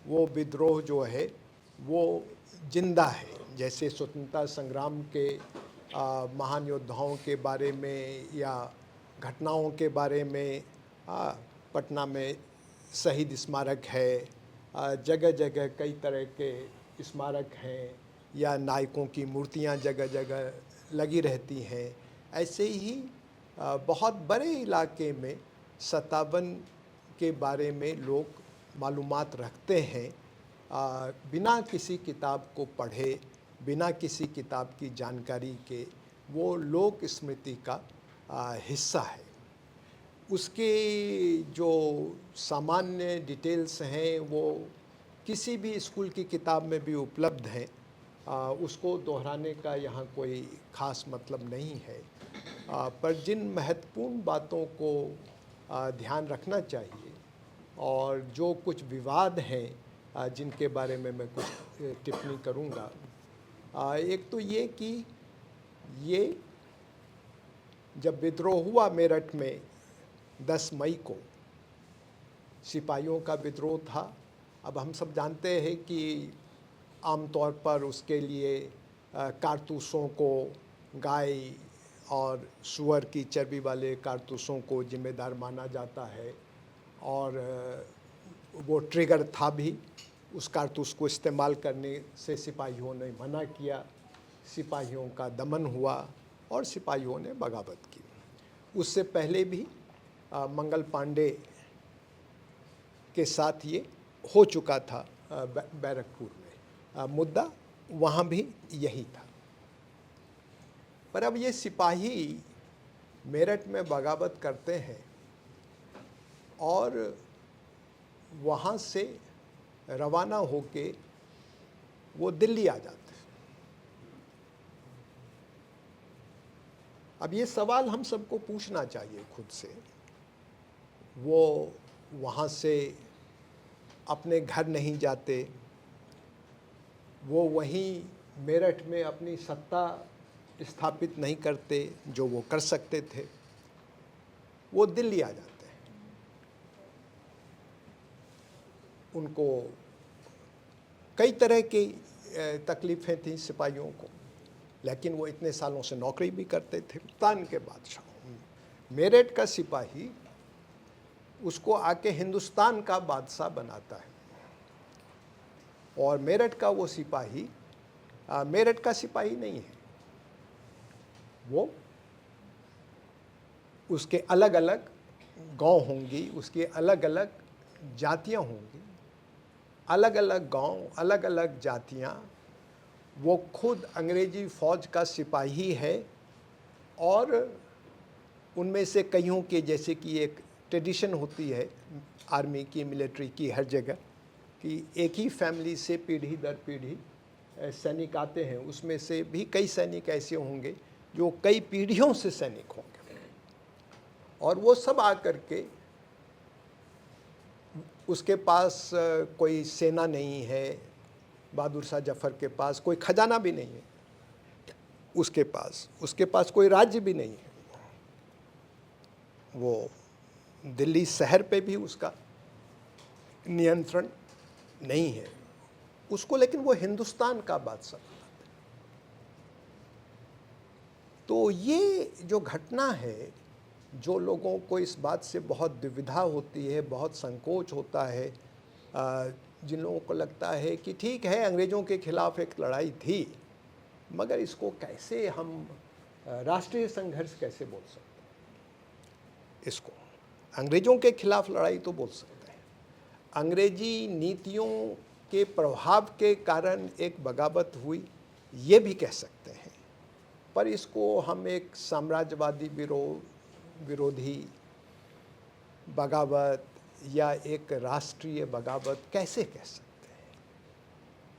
वो विद्रोह जो है वो जिंदा है। जैसे स्वतंत्रता संग्राम के महान योद्धाओं के बारे में या घटनाओं के बारे में पटना में शहीद स्मारक है, जगह जगह कई तरह के स्मारक हैं, या नायकों की मूर्तियां जगह जगह लगी रहती हैं। ऐसे ही बहुत बड़े इलाके में 57 के बारे में लोग मालूमात रखते हैं, बिना किसी किताब को पढ़े, बिना किसी किताब की जानकारी के। वो लोक स्मृति का हिस्सा है। उसके जो सामान्य डिटेल्स हैं वो किसी भी स्कूल की किताब में भी उपलब्ध हैं, उसको दोहराने का यहाँ कोई ख़ास मतलब नहीं है। पर जिन महत्वपूर्ण बातों को ध्यान रखना चाहिए और जो कुछ विवाद हैं जिनके बारे में मैं कुछ टिप्पणी करूँगा, एक तो ये कि ये जब विद्रोह हुआ मेरठ में 10 मई को, सिपाहियों का विद्रोह था। अब हम सब जानते हैं कि आमतौर पर उसके लिए कारतूसों को, गाय और सूअर की चर्बी वाले कारतूसों को जिम्मेदार माना जाता है, और वो ट्रिगर था भी। उस कारतूस को इस्तेमाल करने से सिपाहियों ने मना किया, सिपाहियों का दमन हुआ और सिपाहियों ने बगावत की। उससे पहले भी मंगल पांडे के साथ ये हो चुका था बैरकपुर में। मुद्दा वहाँ भी यही था। पर अब ये सिपाही मेरठ में बगावत करते हैं और वहाँ से रवाना होके वो दिल्ली आ जाते हैं। अब ये सवाल हम सबको पूछना चाहिए खुद से। वो वहाँ से अपने घर नहीं जाते, वो वहीं मेरठ में अपनी सत्ता स्थापित नहीं करते जो वो कर सकते थे, वो दिल्ली आ जाते हैं। उनको कई तरह की तकलीफ़ें थीं सिपाहियों को, लेकिन वो इतने सालों से नौकरी भी करते थे। हिंदुस्तान के बादशाह, मेरठ का सिपाही उसको आके हिंदुस्तान का बादशाह बनाता है, और मेरठ का वो सिपाही मेरठ का सिपाही नहीं है, वो उसके अलग अलग गांव होंगी, उसकी अलग अलग जातियां होंगी, अलग अलग गांव, अलग अलग जातियां। वो खुद अंग्रेजी फ़ौज का सिपाही है, और उनमें से कईयों के, जैसे कि एक ट्रेडिशन होती है आर्मी की, मिलिट्री की, हर जगह, कि एक ही फैमिली से पीढ़ी दर पीढ़ी सैनिक आते हैं। उसमें से भी कई सैनिक ऐसे होंगे जो कई पीढ़ियों से सैनिक होंगे, और वो सब आकर के, उसके पास कोई सेना नहीं है, बहादुर शाह जफ़र के पास कोई खजाना भी नहीं है, उसके पास कोई राज्य भी नहीं है। वो दिल्ली शहर पे भी उसका नियंत्रण नहीं है उसको, लेकिन वो हिंदुस्तान का बादशाह बनाता है। तो ये जो घटना है, जो लोगों को इस बात से बहुत दुविधा होती है, बहुत संकोच होता है, जिन लोगों को लगता है कि ठीक है अंग्रेज़ों के खिलाफ़ एक लड़ाई थी, मगर इसको कैसे हम राष्ट्रीय संघर्ष कैसे बोल सकते हैं? इसको अंग्रेज़ों के खिलाफ़ लड़ाई तो बोल सकते हैं, अंग्रेजी नीतियों के प्रभाव के कारण एक बगावत हुई, ये भी कह सकते हैं, पर इसको हम एक साम्राज्यवादी विरोधी बगावत या एक राष्ट्रीय बगावत कैसे कह सकते हैं?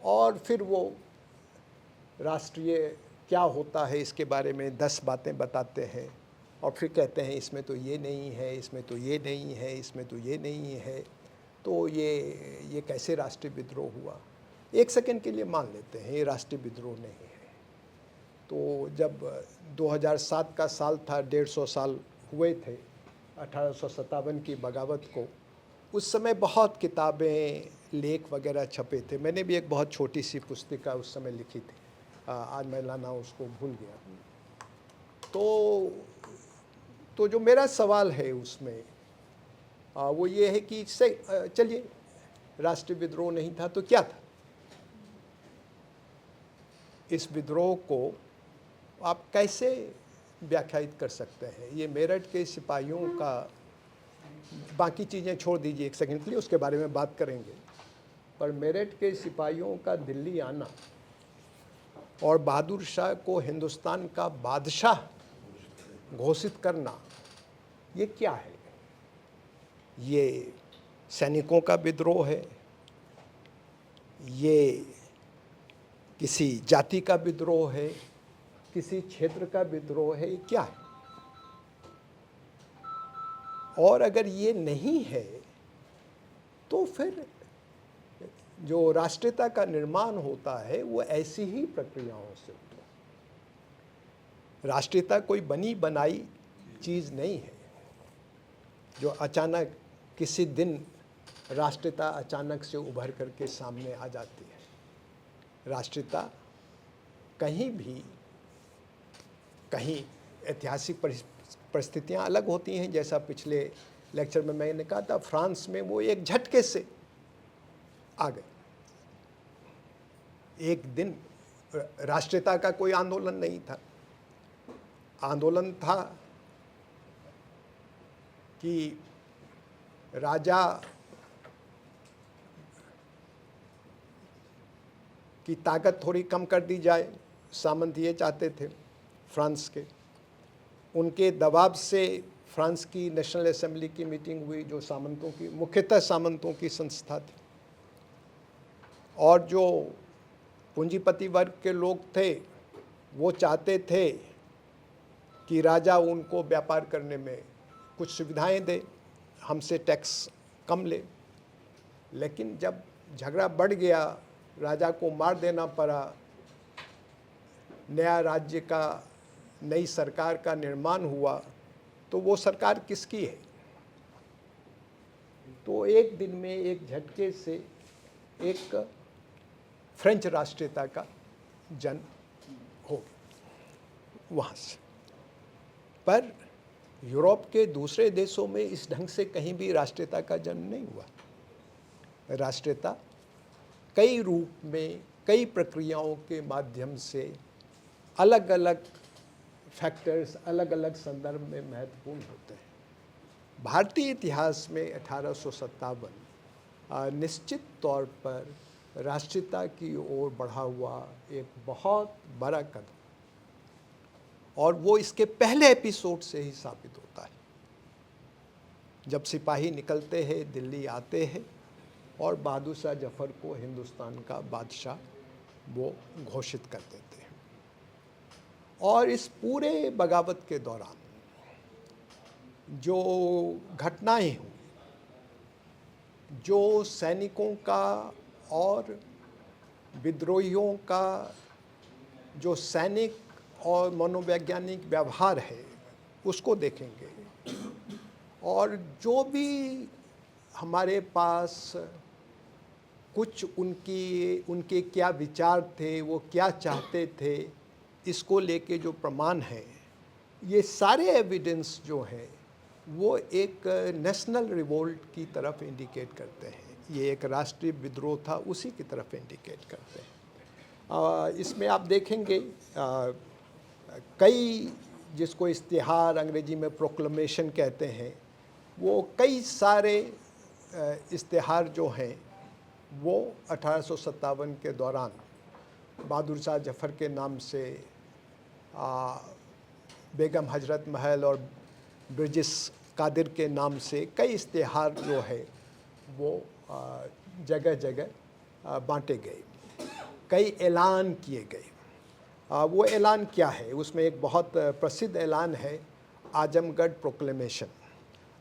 और फिर वो राष्ट्रीय क्या होता है इसके बारे में 10 बातें बताते हैं, और फिर कहते हैं इसमें तो ये नहीं है, इसमें तो ये नहीं है, इसमें तो ये नहीं है, तो ये कैसे राष्ट्रीय विद्रोह हुआ? एक सेकंड के लिए मान लेते हैं ये राष्ट्रीय विद्रोह नहीं है। तो जब 2007 का साल था, 150 साल हुए थे 1857 की बगावत को, उस समय बहुत किताबें, लेख वगैरह छपे थे। मैंने भी एक बहुत छोटी सी पुस्तिका उस समय लिखी थी, आज मैं लाना उसको भूल गया। तो जो मेरा सवाल है उसमें वो ये है कि इससे चलिए राष्ट्रीय विद्रोह नहीं था तो क्या था? इस विद्रोह को आप कैसे व्याख्यायित कर सकते हैं? ये मेरठ के सिपाहियों का, बाकी चीज़ें छोड़ दीजिए एक सेकंड के लिए, उसके बारे में बात करेंगे, पर मेरठ के सिपाहियों का दिल्ली आना और बहादुर शाह को हिंदुस्तान का बादशाह घोषित करना, ये क्या है? ये सैनिकों का विद्रोह है? ये किसी जाति का विद्रोह है? किसी क्षेत्र का विद्रोह है? ये क्या है? और अगर ये नहीं है तो फिर जो राष्ट्रीयता का निर्माण होता है वो ऐसी ही प्रक्रियाओं से होता है। राष्ट्रीयता कोई बनी बनाई चीज़ नहीं है जो अचानक किसी दिन राष्ट्रीयता अचानक से उभर करके सामने आ जाती है। राष्ट्रीयता कहीं भी, कहीं ऐतिहासिक परिस्थितियां अलग होती हैं, जैसा पिछले लेक्चर में मैंने कहा था, फ्रांस में वो एक झटके से आ गए। एक दिन राष्ट्रीयता का कोई आंदोलन नहीं था, आंदोलन था कि राजा की ताकत थोड़ी कम कर दी जाए। सामंत ये चाहते थे फ्रांस के, उनके दबाव से फ्रांस की नेशनल असेंबली की मीटिंग हुई, जो सामंतों की, मुख्यतः सामंतों की संस्था थी, और जो पूंजीपति वर्ग के लोग थे वो चाहते थे कि राजा उनको व्यापार करने में कुछ सुविधाएं दे, हमसे टैक्स कम ले। लेकिन जब झगड़ा बढ़ गया राजा को मार देना पड़ा, नया राज्य का, नई सरकार का निर्माण हुआ, तो वो सरकार किसकी है? तो एक दिन में एक झटके से एक फ्रेंच राष्ट्रीयता का जन्म हो गया वहाँ से। पर यूरोप के दूसरे देशों में इस ढंग से कहीं भी राष्ट्रीयता का जन्म नहीं हुआ। राष्ट्रीयता कई रूप में, कई प्रक्रियाओं के माध्यम से अलग अलग फैक्टर्स, अलग अलग संदर्भ में महत्वपूर्ण होते हैं। भारतीय इतिहास में 1857 निश्चित तौर पर राष्ट्रीयता की ओर बढ़ा हुआ एक बहुत बड़ा कदम, और वो इसके पहले एपिसोड से ही साबित होता है, जब सिपाही निकलते हैं, दिल्ली आते हैं और बहादुर शाह जफर को हिंदुस्तान का बादशाह वो घोषित कर देते हैं। और इस पूरे बगावत के दौरान जो घटनाएं हुई, जो सैनिकों का और विद्रोहियों का जो सैनिक और मनोवैज्ञानिक व्यवहार है, उसको देखेंगे। और जो भी हमारे पास कुछ उनके क्या विचार थे, वो क्या चाहते थे, इसको लेके जो प्रमाण है, ये सारे एविडेंस जो है वो एक नेशनल रिवोल्ट की तरफ इंडिकेट करते हैं। ये एक राष्ट्रीय विद्रोह था, उसी की तरफ इंडिकेट करते हैं। इसमें आप देखेंगे कई, जिसको इश्तिहार अंग्रेजी में प्रोक्लेमेशन कहते हैं, वो कई सारे इश्तिहार जो हैं वो 1857 के दौरान बहादुर शाह जफर के नाम से बेगम हजरत महल और ब्रिजिस कादिर के नाम से कई इश्तिहार जो है वो जगह जगह बांटे गए, कई ऐलान किए गए। वो ऐलान क्या है? उसमें एक बहुत प्रसिद्ध ऐलान है, आजमगढ़ प्रोक्लेमेशन,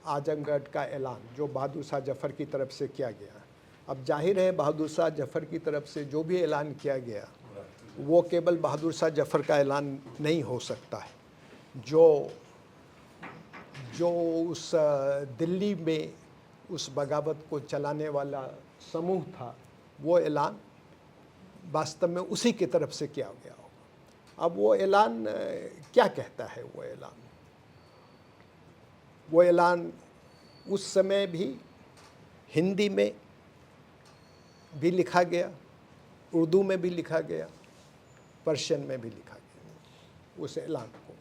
आजमगढ़ का ऐलान, जो बहादुर शाह जफर की तरफ से किया गया। अब जाहिर है बहादुर शाह जफर की तरफ से जो भी ऐलान किया गया वो केवल बहादुर शाह जफर का ऐलान नहीं हो सकता है। जो उस दिल्ली में उस बगावत को चलाने वाला समूह था, वो ऐलान वास्तव में उसी की तरफ से किया गया होगा। अब वो ऐलान क्या कहता है? वो ऐलान उस समय भी हिंदी में भी लिखा गया, उर्दू में भी लिखा गया, पर्शियन में भी लिखा गया उस ऐलान को।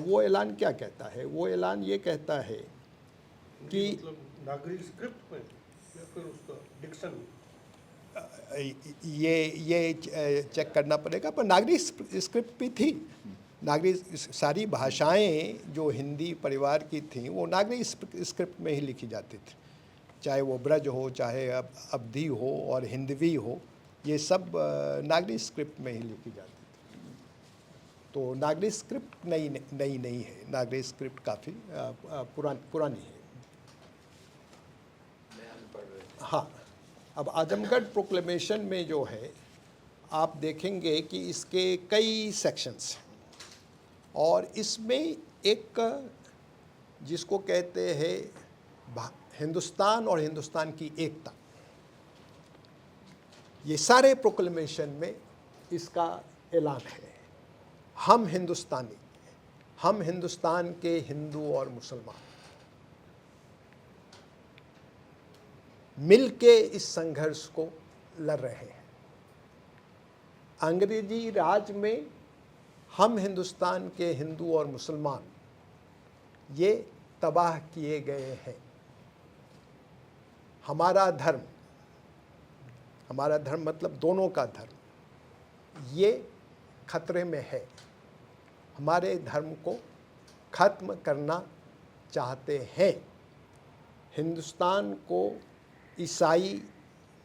वो ऐलान क्या कहता है? वो ऐलान ये कहता है कि
नागरिक स्क्रिप्ट में या फिर उसका डिक्शन में,
ये चेक करना पड़ेगा, पर नागरिक स्क्रिप्ट भी थी। नागरिक सारी भाषाएं जो हिंदी परिवार की थीं वो नागरिक स्क्रिप्ट में ही लिखी जाती थी, चाहे वो ब्रज हो, चाहे अवधी हो और हिंदवी हो, ये सब नागरिक स्क्रिप्ट में ही लिखी जाती थी। तो नागरिक स्क्रिप्ट नई नहीं है, नागरिक स्क्रिप्ट काफ़ी पुरानी है। हाँ, अब आजमगढ़ प्रोक्लेमेशन में जो है आप देखेंगे कि इसके कई सेक्शंस हैं, और इसमें एक जिसको कहते हैं हिंदुस्तान और हिंदुस्तान की एकता, ये सारे प्रोक्लेमेशन में इसका ऐलान है। हम हिंदुस्तानी, हम हिंदुस्तान के हिंदू और मुसलमान मिल के इस संघर्ष को लड़ रहे हैं। अंग्रेजी राज में हम हिंदुस्तान के हिंदू और मुसलमान ये तबाह किए गए हैं। हमारा धर्म मतलब दोनों का धर्म, ये खतरे में है। हमारे धर्म को खत्म करना चाहते हैं, हिंदुस्तान को ईसाई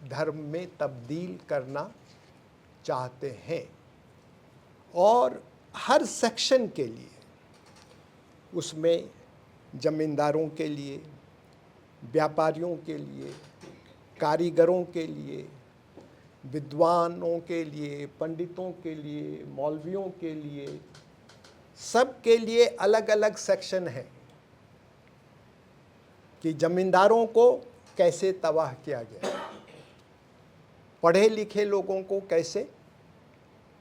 धर्म में तब्दील करना चाहते हैं। और हर सेक्शन के लिए, उसमें जमींदारों के लिए, व्यापारियों के लिए, कारीगरों के लिए, विद्वानों के लिए, पंडितों के लिए, मौलवियों के लिए, सब के लिए अलग अलग सेक्शन है कि जमींदारों को कैसे तबाह किया गया, पढ़े लिखे लोगों को कैसे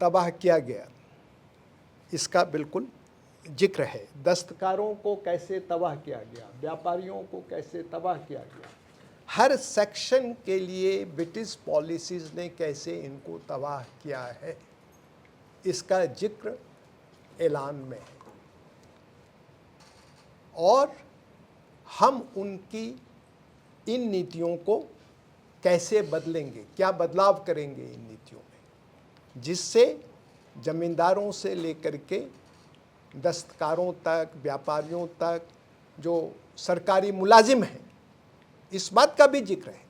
तबाह किया गया, इसका बिल्कुल जिक्र है। दस्तकारों को कैसे तबाह किया गया, व्यापारियों को कैसे तबाह किया गया, हर सेक्शन के लिए ब्रिटिश पॉलिसीज़ ने कैसे इनको तबाह किया है, इसका जिक्र ऐलान में है। और हम उनकी इन नीतियों को कैसे बदलेंगे, क्या बदलाव करेंगे इन नीतियों में, जिससे जमींदारों से लेकर के दस्तकारों तक, व्यापारियों तक, जो सरकारी मुलाजिम हैं, इस बात का भी जिक्र है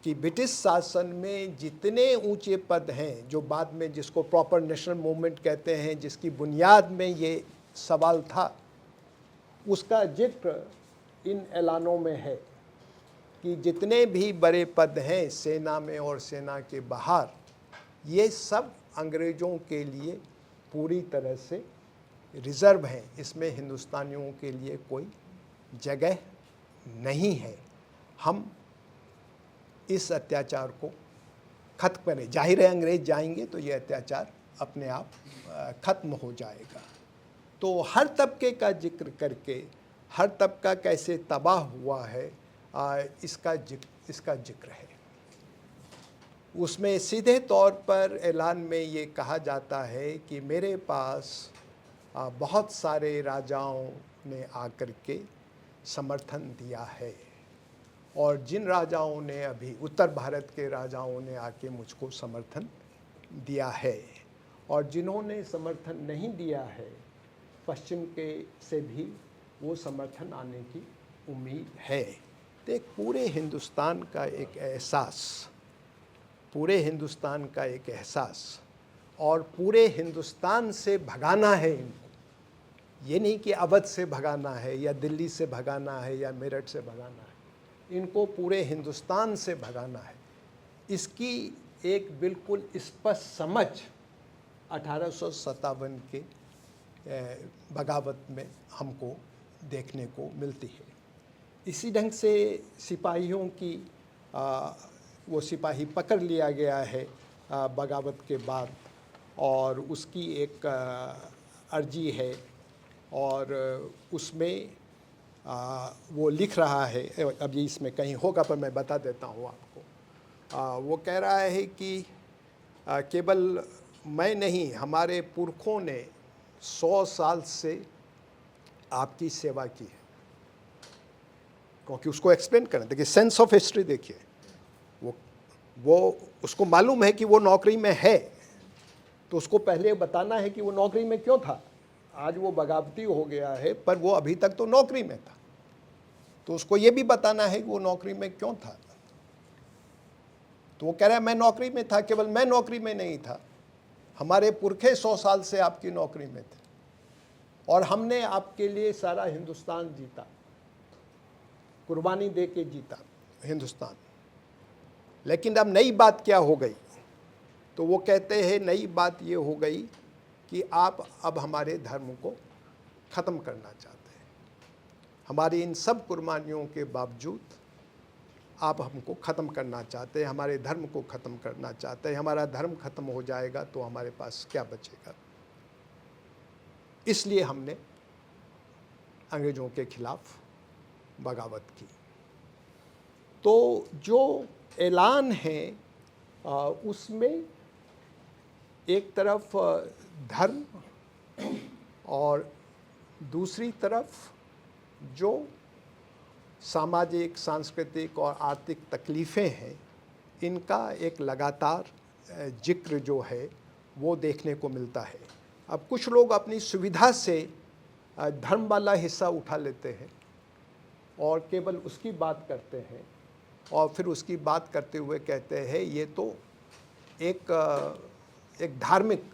कि ब्रिटिश शासन में जितने ऊंचे पद हैं, जो बाद में जिसको प्रॉपर नेशनल मूवमेंट कहते हैं, जिसकी बुनियाद में ये सवाल था, उसका जिक्र इन ऐलानों में है कि जितने भी बड़े पद हैं सेना में और सेना के बाहर, ये सब अंग्रेज़ों के लिए पूरी तरह से रिज़र्व हैं, इसमें हिंदुस्तानियों के लिए कोई जगह नहीं है। हम इस अत्याचार को ख़त्म करें। जाहिर है अंग्रेज़ जाएंगे तो ये अत्याचार अपने आप ख़त्म हो जाएगा। तो हर तबके का जिक्र करके, हर तबका कैसे तबाह हुआ है, इसका जिक्र है। उसमें सीधे तौर पर ऐलान में ये कहा जाता है कि मेरे पास बहुत सारे राजाओं ने आकर के समर्थन दिया है, और जिन राजाओं ने अभी, उत्तर भारत के राजाओं ने आके मुझको समर्थन दिया है, और जिन्होंने समर्थन नहीं दिया है, पश्चिम के से भी वो समर्थन आने की उम्मीद है। तो एक पूरे हिंदुस्तान का एक एहसास, पूरे हिंदुस्तान का एक एहसास, और पूरे हिंदुस्तान से भगाना है इनको। ये नहीं कि अवध से भगाना है या दिल्ली से भगाना है या मेरठ से भगाना है, इनको पूरे हिंदुस्तान से भगाना है। इसकी एक बिल्कुल स्पष्ट समझ 1857 के बगावत में हमको देखने को मिलती है। इसी ढंग से सिपाहियों की वो सिपाही पकड़ लिया गया है बगावत के बाद, और उसकी एक अर्जी है, और उसमें वो लिख रहा है, अभी इसमें कहीं होगा पर मैं बता देता हूँ आपको। वो कह रहा है कि केवल मैं नहीं, हमारे पुरखों ने 100 साल से आपकी सेवा की है। क्योंकि उसको एक्सप्लेन करना, देखिए सेंस ऑफ हिस्ट्री देखिए, वो उसको मालूम है कि वो नौकरी में है, तो उसको पहले बताना है कि वो नौकरी में क्यों था। आज वो बगावती हो गया है, पर वो अभी तक तो नौकरी में था, तो उसको ये भी बताना है कि वो नौकरी में क्यों था। तो वो कह रहा है मैं नौकरी में था, केवल मैं नौकरी में नहीं था, हमारे पुरखे 100 साल से आपकी नौकरी में थे, और हमने आपके लिए सारा हिंदुस्तान जीता, कुर्बानी दे के जीता हिंदुस्तान। लेकिन अब नई बात क्या हो गई, तो वो कहते हैं नई बात ये हो गई कि आप अब हमारे धर्म को ख़त्म करना चाहते हैं। हमारी इन सब कुर्बानियों के बावजूद आप हमको ख़त्म करना चाहते हैं, हमारे धर्म को ख़त्म करना चाहते हैं। हमारा धर्म ख़त्म हो जाएगा तो हमारे पास क्या बचेगा। इसलिए हमने अंग्रेज़ों के खिलाफ बगावत की। तो जो ऐलान है उसमें एक तरफ धर्म और दूसरी तरफ जो सामाजिक, सांस्कृतिक और आर्थिक तकलीफ़ें हैं, इनका एक लगातार जिक्र जो है वो देखने को मिलता है। अब कुछ लोग अपनी सुविधा से धर्म वाला हिस्सा उठा लेते हैं और केवल उसकी बात करते हैं, और फिर उसकी बात करते हुए कहते हैं ये तो एक धार्मिक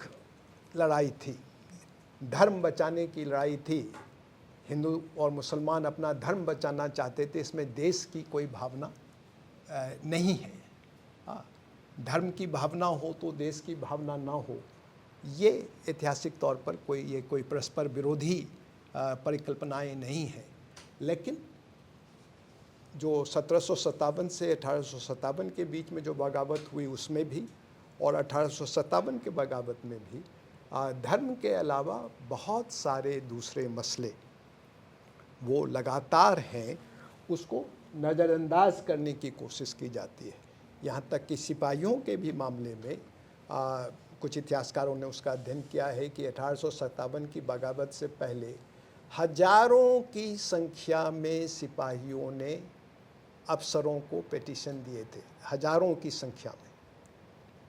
लड़ाई थी, धर्म बचाने की लड़ाई थी, हिंदू और मुसलमान अपना धर्म बचाना चाहते थे, इसमें देश की कोई भावना नहीं है। हाँ, धर्म की भावना हो तो देश की भावना ना हो, ये ऐतिहासिक तौर पर कोई परस्पर विरोधी परिकल्पनाएं नहीं हैं। लेकिन जो 1757 से 1857 के बीच में जो बगावत हुई उसमें भी, और 1857 के बगावत में भी धर्म के अलावा बहुत सारे दूसरे मसले वो लगातार हैं, उसको नज़रअंदाज करने की कोशिश की जाती है। यहाँ तक कि सिपाहियों के भी मामले में कुछ इतिहासकारों ने उसका अध्ययन किया है कि 1857 की बगावत से पहले हजारों की संख्या में सिपाहियों ने अफसरों को पिटीशन दिए थे, हजारों की संख्या में,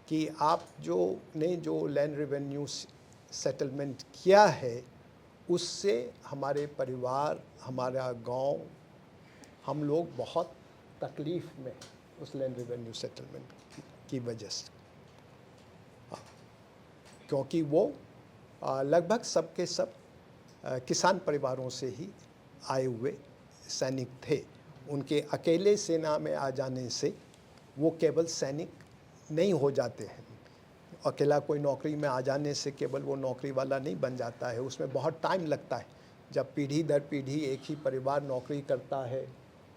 कि आप जो लैंड रेवेन्यू सेटलमेंट किया है उससे हमारे परिवार, हमारा गांव, हम लोग बहुत तकलीफ़ में हैं उस लैंड रेवेन्यू सेटलमेंट की वजह से। क्योंकि वो लगभग सब के सब किसान परिवारों से ही आए हुए सैनिक थे। उनके अकेले सेना में आ जाने से वो केवल सैनिक नहीं हो जाते हैं। अकेला कोई नौकरी में आ जाने से केवल वो नौकरी वाला नहीं बन जाता है, उसमें बहुत टाइम लगता है। जब पीढ़ी दर पीढ़ी एक ही परिवार नौकरी करता है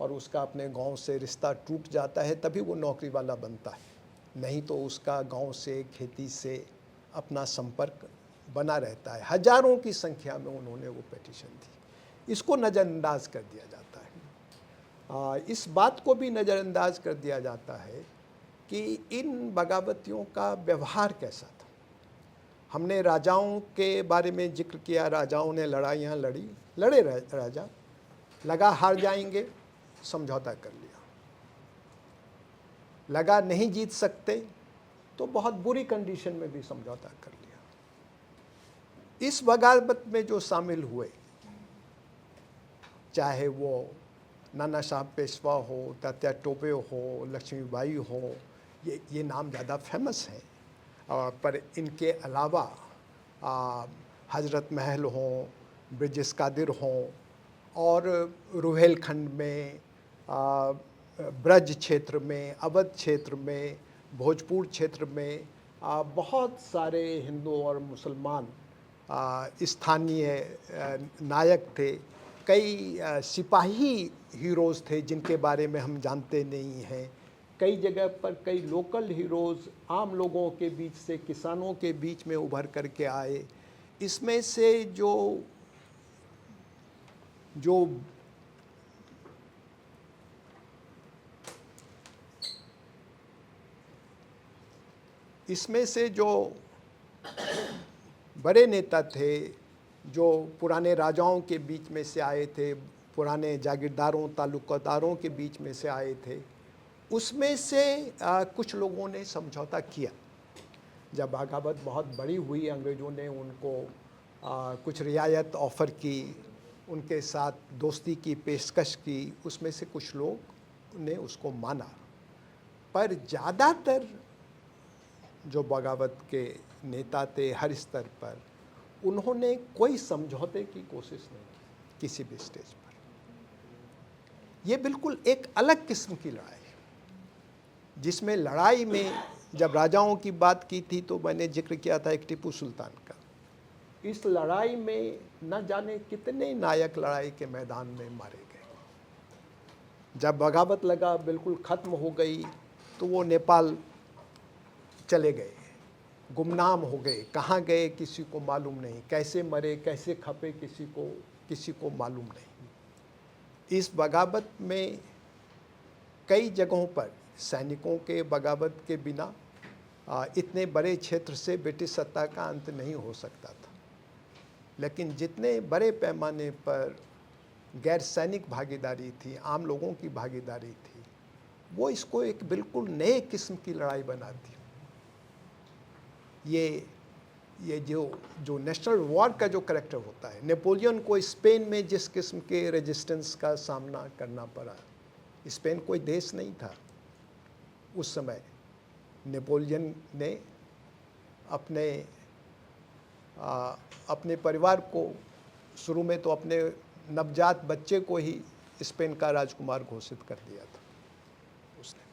और उसका अपने गांव से रिश्ता टूट जाता है, तभी वो नौकरी वाला बनता है। नहीं तो उसका गांव से, खेती से अपना संपर्क बना रहता है। हजारों की संख्या में उन्होंने वो पिटीशन दी। इसको नज़रअंदाज कर दिया जाता है। इस बात को भी नज़रअंदाज कर दिया जाता है कि इन बगावतियों का व्यवहार कैसा था। हमने राजाओं के बारे में जिक्र किया, राजाओं ने लड़ाइयाँ लड़े राजा, लगा हार जाएंगे, समझौता कर लिया, लगा नहीं जीत सकते तो बहुत बुरी कंडीशन में भी समझौता कर लिया। इस बगावत में जो शामिल हुए, चाहे वो नाना साहब पेशवा हो, तात्या टोपे हो, लक्ष्मीबाई हो, ये नाम ज़्यादा फेमस हैं, पर इनके अलावा हज़रत महल हों, ब्रिजेश कादिर हों, और रुहेलखंड में, ब्रज क्षेत्र में, अवध क्षेत्र में, भोजपुर क्षेत्र में बहुत सारे हिंदू और मुसलमान स्थानीय नायक थे। कई सिपाही हीरोज़ थे जिनके बारे में हम जानते नहीं हैं। कई जगह पर कई लोकल हीरोज़ आम लोगों के बीच से, किसानों के बीच में उभर करके आए। इसमें से जो बड़े नेता थे, जो पुराने राजाओं के बीच में से आए थे, पुराने जागीरदारों, तालुकादारों के बीच में से आए थे, उसमें से कुछ लोगों ने समझौता किया। जब बगावत बहुत बड़ी हुई, अंग्रेज़ों ने उनको कुछ रियायत ऑफ़र की, उनके साथ दोस्ती की पेशकश की। उसमें से कुछ लोग ने उसको माना, पर ज़्यादातर जो बगावत के नेता थे हर स्तर पर, उन्होंने कोई समझौते की कोशिश नहीं की किसी भी स्टेज पर। ये बिल्कुल एक अलग किस्म की लड़ाई है, जिसमें लड़ाई में जब राजाओं की बात की थी तो मैंने जिक्र किया था एक टीपू सुल्तान का। इस लड़ाई में न जाने कितने नायक लड़ाई के मैदान में मारे गए। जब बगावत लगा बिल्कुल ख़त्म हो गई तो वो नेपाल चले गए, गुमनाम हो गए। कहाँ गए किसी को मालूम नहीं, कैसे मरे, कैसे खपे, किसी को मालूम नहीं। इस बगावत में कई जगहों पर सैनिकों के बगावत के बिना इतने बड़े क्षेत्र से ब्रिटिश सत्ता का अंत नहीं हो सकता था। लेकिन जितने बड़े पैमाने पर गैर सैनिक भागीदारी थी, आम लोगों की भागीदारी थी, वो इसको एक बिल्कुल नए किस्म की लड़ाई बनाती। ये जो नेशनल वॉर का जो करैक्टर होता है, नेपोलियन को स्पेन में जिस किस्म के रेजिस्टेंस का सामना करना पड़ा, स्पेन कोई देश नहीं था उस समय। नेपोलियन ने अपने परिवार को, शुरू में तो अपने नवजात बच्चे को ही स्पेन का राजकुमार घोषित कर दिया था उसने।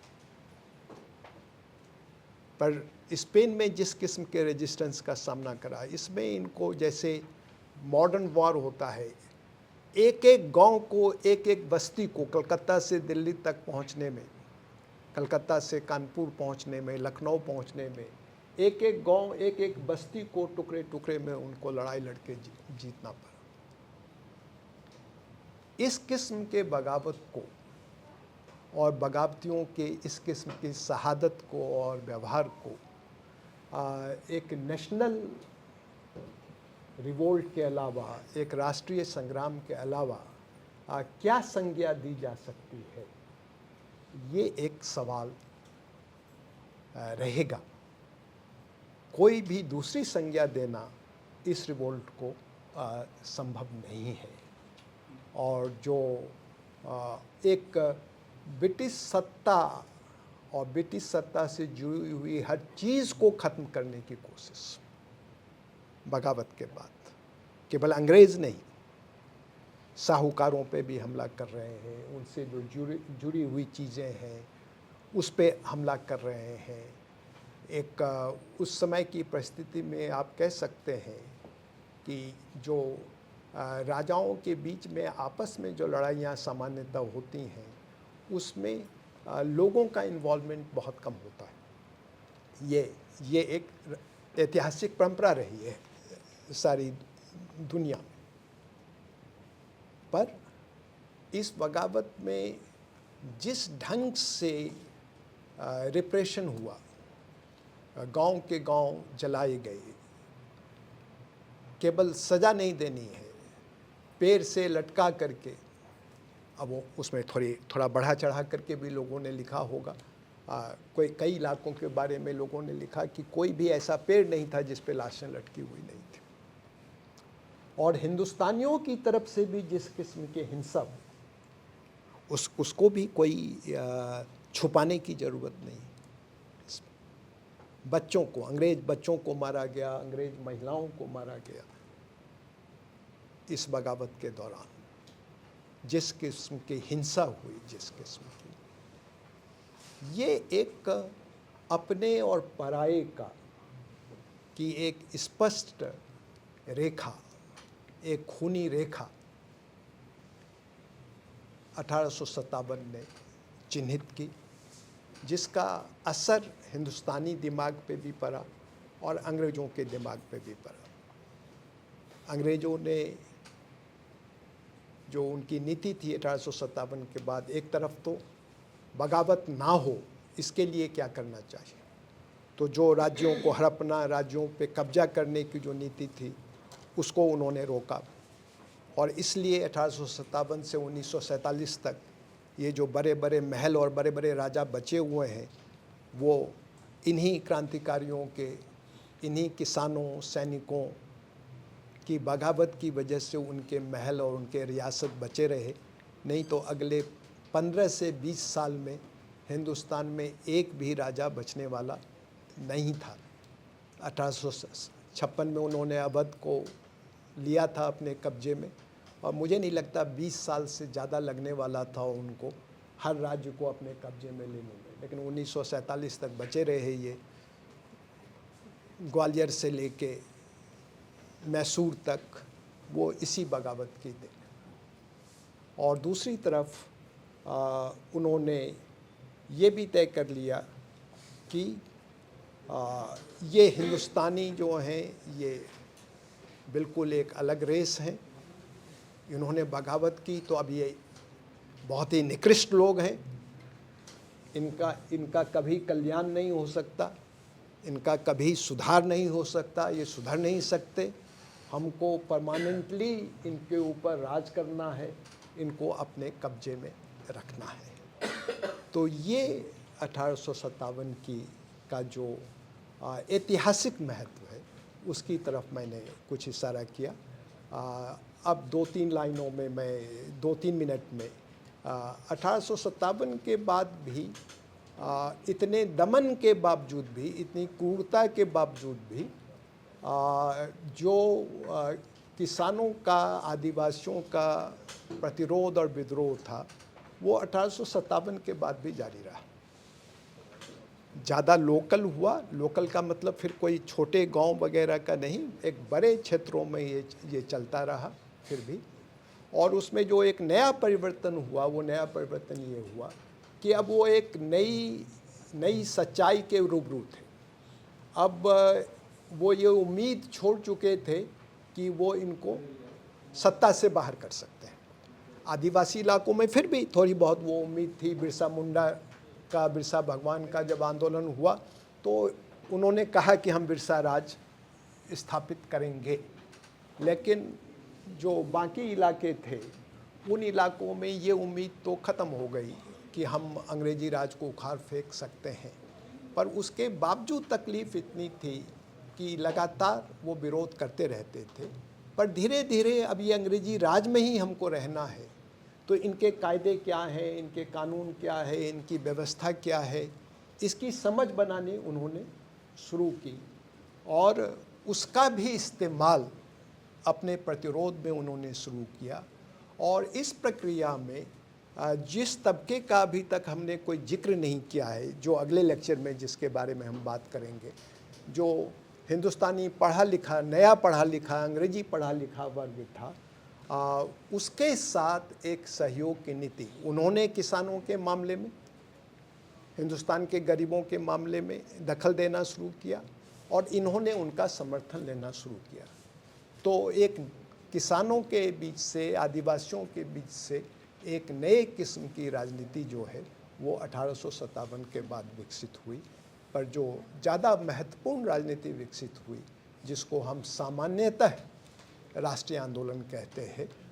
पर स्पेन में जिस किस्म के रेजिस्टेंस का सामना करा, इसमें इनको जैसे मॉडर्न वॉर होता है, एक एक गांव को, एक एक बस्ती को, कलकत्ता से दिल्ली तक पहुंचने में, कलकत्ता से कानपुर पहुंचने में, लखनऊ पहुंचने में, एक एक गांव, एक एक बस्ती को टुकड़े टुकड़े में उनको लड़ाई लड़के जीतना पड़ा। इस किस्म के बगावत को और बगावतियों के इस किस्म की शहादत को और व्यवहार को एक नेशनल रिवोल्ट के अलावा, एक राष्ट्रीय संग्राम के अलावा क्या संज्ञा दी जा सकती है, ये एक सवाल रहेगा। कोई भी दूसरी संज्ञा देना इस रिवोल्ट को संभव नहीं है। और जो एक ब्रिटिश सत्ता और ब्रिटिश सत्ता से जुड़ी हुई हर चीज़ को ख़त्म करने की कोशिश बगावत के बाद, केवल अंग्रेज़ नहीं, साहूकारों पे भी हमला कर रहे हैं, उनसे जो जुड़ी हुई चीज़ें हैं उस पे हमला कर रहे हैं। एक उस समय की परिस्थिति में आप कह सकते हैं कि जो राजाओं के बीच में आपस में जो लड़ाइयाँ सामान्यतः होती हैं, उसमें लोगों का इन्वॉल्वमेंट बहुत कम होता है। ये एक ऐतिहासिक परंपरा रही है सारी दुनिया में। पर इस बगावत में जिस ढंग से रिप्रेशन हुआ, गांव के गांव जलाए गए, केवल सज़ा नहीं देनी है, पैर से लटका करके, अब वो उसमें थोड़ा बढ़ा चढ़ा करके भी लोगों ने लिखा होगा। कई इलाकों के बारे में लोगों ने लिखा कि कोई भी ऐसा पेड़ नहीं था जिस पे लाशें लटकी हुई नहीं थी। और हिंदुस्तानियों की तरफ से भी जिस किस्म के हिंसा उसको भी कोई छुपाने की ज़रूरत नहीं। बच्चों को, अंग्रेज़ बच्चों को मारा गया, अंग्रेज़ महिलाओं को मारा गया इस बगावत के दौरान। जिस किस्म की हिंसा हुई, जिस किस्म की, ये एक अपने और पराये की एक स्पष्ट रेखा, एक खूनी रेखा 1857 ने चिन्हित की, जिसका असर हिंदुस्तानी दिमाग पे भी पड़ा और अंग्रेज़ों के दिमाग पे भी पड़ा। अंग्रेज़ों ने जो उनकी नीति थी 1857 के बाद, एक तरफ तो बगावत ना हो इसके लिए क्या करना चाहिए, तो जो राज्यों को हड़पना, राज्यों पे कब्जा करने की जो नीति थी उसको उन्होंने रोका। और इसलिए 1857 से 1947 तक ये जो बड़े बड़े महल और बड़े बड़े राजा बचे हुए हैं, वो इन्हीं क्रांतिकारियों के, इन्हीं किसानों, सैनिकों की बगावत की वजह से उनके महल और उनके रियासत बचे रहे। नहीं तो अगले 15 से 20 साल में हिंदुस्तान में एक भी राजा बचने वाला नहीं था। 1856 में उन्होंने अवध को लिया था अपने कब्जे में, और मुझे नहीं लगता 20 साल से ज़्यादा लगने वाला था उनको हर राज्य को अपने कब्जे में लेने में। लेकिन 1947 तक बचे रहे ये, ग्वालियर से लेके मैसूर तक, वो इसी बगावत की देन। और दूसरी तरफ उन्होंने ये भी तय कर लिया कि ये हिंदुस्तानी जो हैं ये बिल्कुल एक अलग रेस हैं। इन्होंने बगावत की तो अब ये बहुत ही निकृष्ट लोग हैं, इनका कभी कल्याण नहीं हो सकता, इनका कभी सुधार नहीं हो सकता, ये सुधर नहीं सकते। हमको परमानेंटली इनके ऊपर राज करना है, इनको अपने कब्जे में रखना है। तो ये 1857 का जो ऐतिहासिक महत्व है उसकी तरफ मैंने कुछ इशारा किया। अब 2-3 लाइनों में मैं 2-3 मिनट में 1857 के बाद भी इतने दमन के बावजूद भी, इतनी क्रूरता के बावजूद भी जो किसानों का, आदिवासियों का प्रतिरोध और विद्रोह था वो 1857 के बाद भी जारी रहा। ज़्यादा लोकल हुआ। लोकल का मतलब फिर कोई छोटे गांव वगैरह का नहीं, एक बड़े क्षेत्रों में ये चलता रहा फिर भी। और उसमें जो एक नया परिवर्तन हुआ, वो नया परिवर्तन ये हुआ कि अब वो एक नई सच्चाई के रूबरू थे। अब वो ये उम्मीद छोड़ चुके थे कि वो इनको सत्ता से बाहर कर सकते हैं। आदिवासी इलाकों में फिर भी थोड़ी बहुत वो उम्मीद थी। बिरसा मुंडा का, बिरसा भगवान का जब आंदोलन हुआ तो उन्होंने कहा कि हम बिरसा राज स्थापित करेंगे, लेकिन जो बाकी इलाके थे उन इलाकों में ये उम्मीद तो ख़त्म हो गई कि हम अंग्रेज़ी राज को उखाड़ फेंक सकते हैं। पर उसके बावजूद तकलीफ़ इतनी थी कि लगातार वो विरोध करते रहते थे। पर धीरे धीरे अब ये अंग्रेज़ी राज में ही हमको रहना है, तो इनके कायदे क्या हैं, इनके कानून क्या है, इनकी व्यवस्था क्या है, इसकी समझ बनानी उन्होंने शुरू की। और उसका भी इस्तेमाल अपने प्रतिरोध में उन्होंने शुरू किया। और इस प्रक्रिया में जिस तबके का अभी तक हमने कोई जिक्र नहीं किया है, जो अगले लेक्चर में जिसके बारे में हम बात करेंगे, जो हिंदुस्तानी पढ़ा लिखा, नया पढ़ा लिखा, अंग्रेजी पढ़ा लिखा वर्ग था, उसके साथ एक सहयोग की नीति उन्होंने किसानों के मामले में, हिंदुस्तान के गरीबों के मामले में दखल देना शुरू किया और इन्होंने उनका समर्थन लेना शुरू किया। तो एक किसानों के बीच से, आदिवासियों के बीच से एक नए किस्म की राजनीति जो है वो 1857 के बाद विकसित हुई। पर जो ज़्यादा महत्वपूर्ण राजनीति विकसित हुई, जिसको हम सामान्यतः राष्ट्रीय आंदोलन कहते हैं,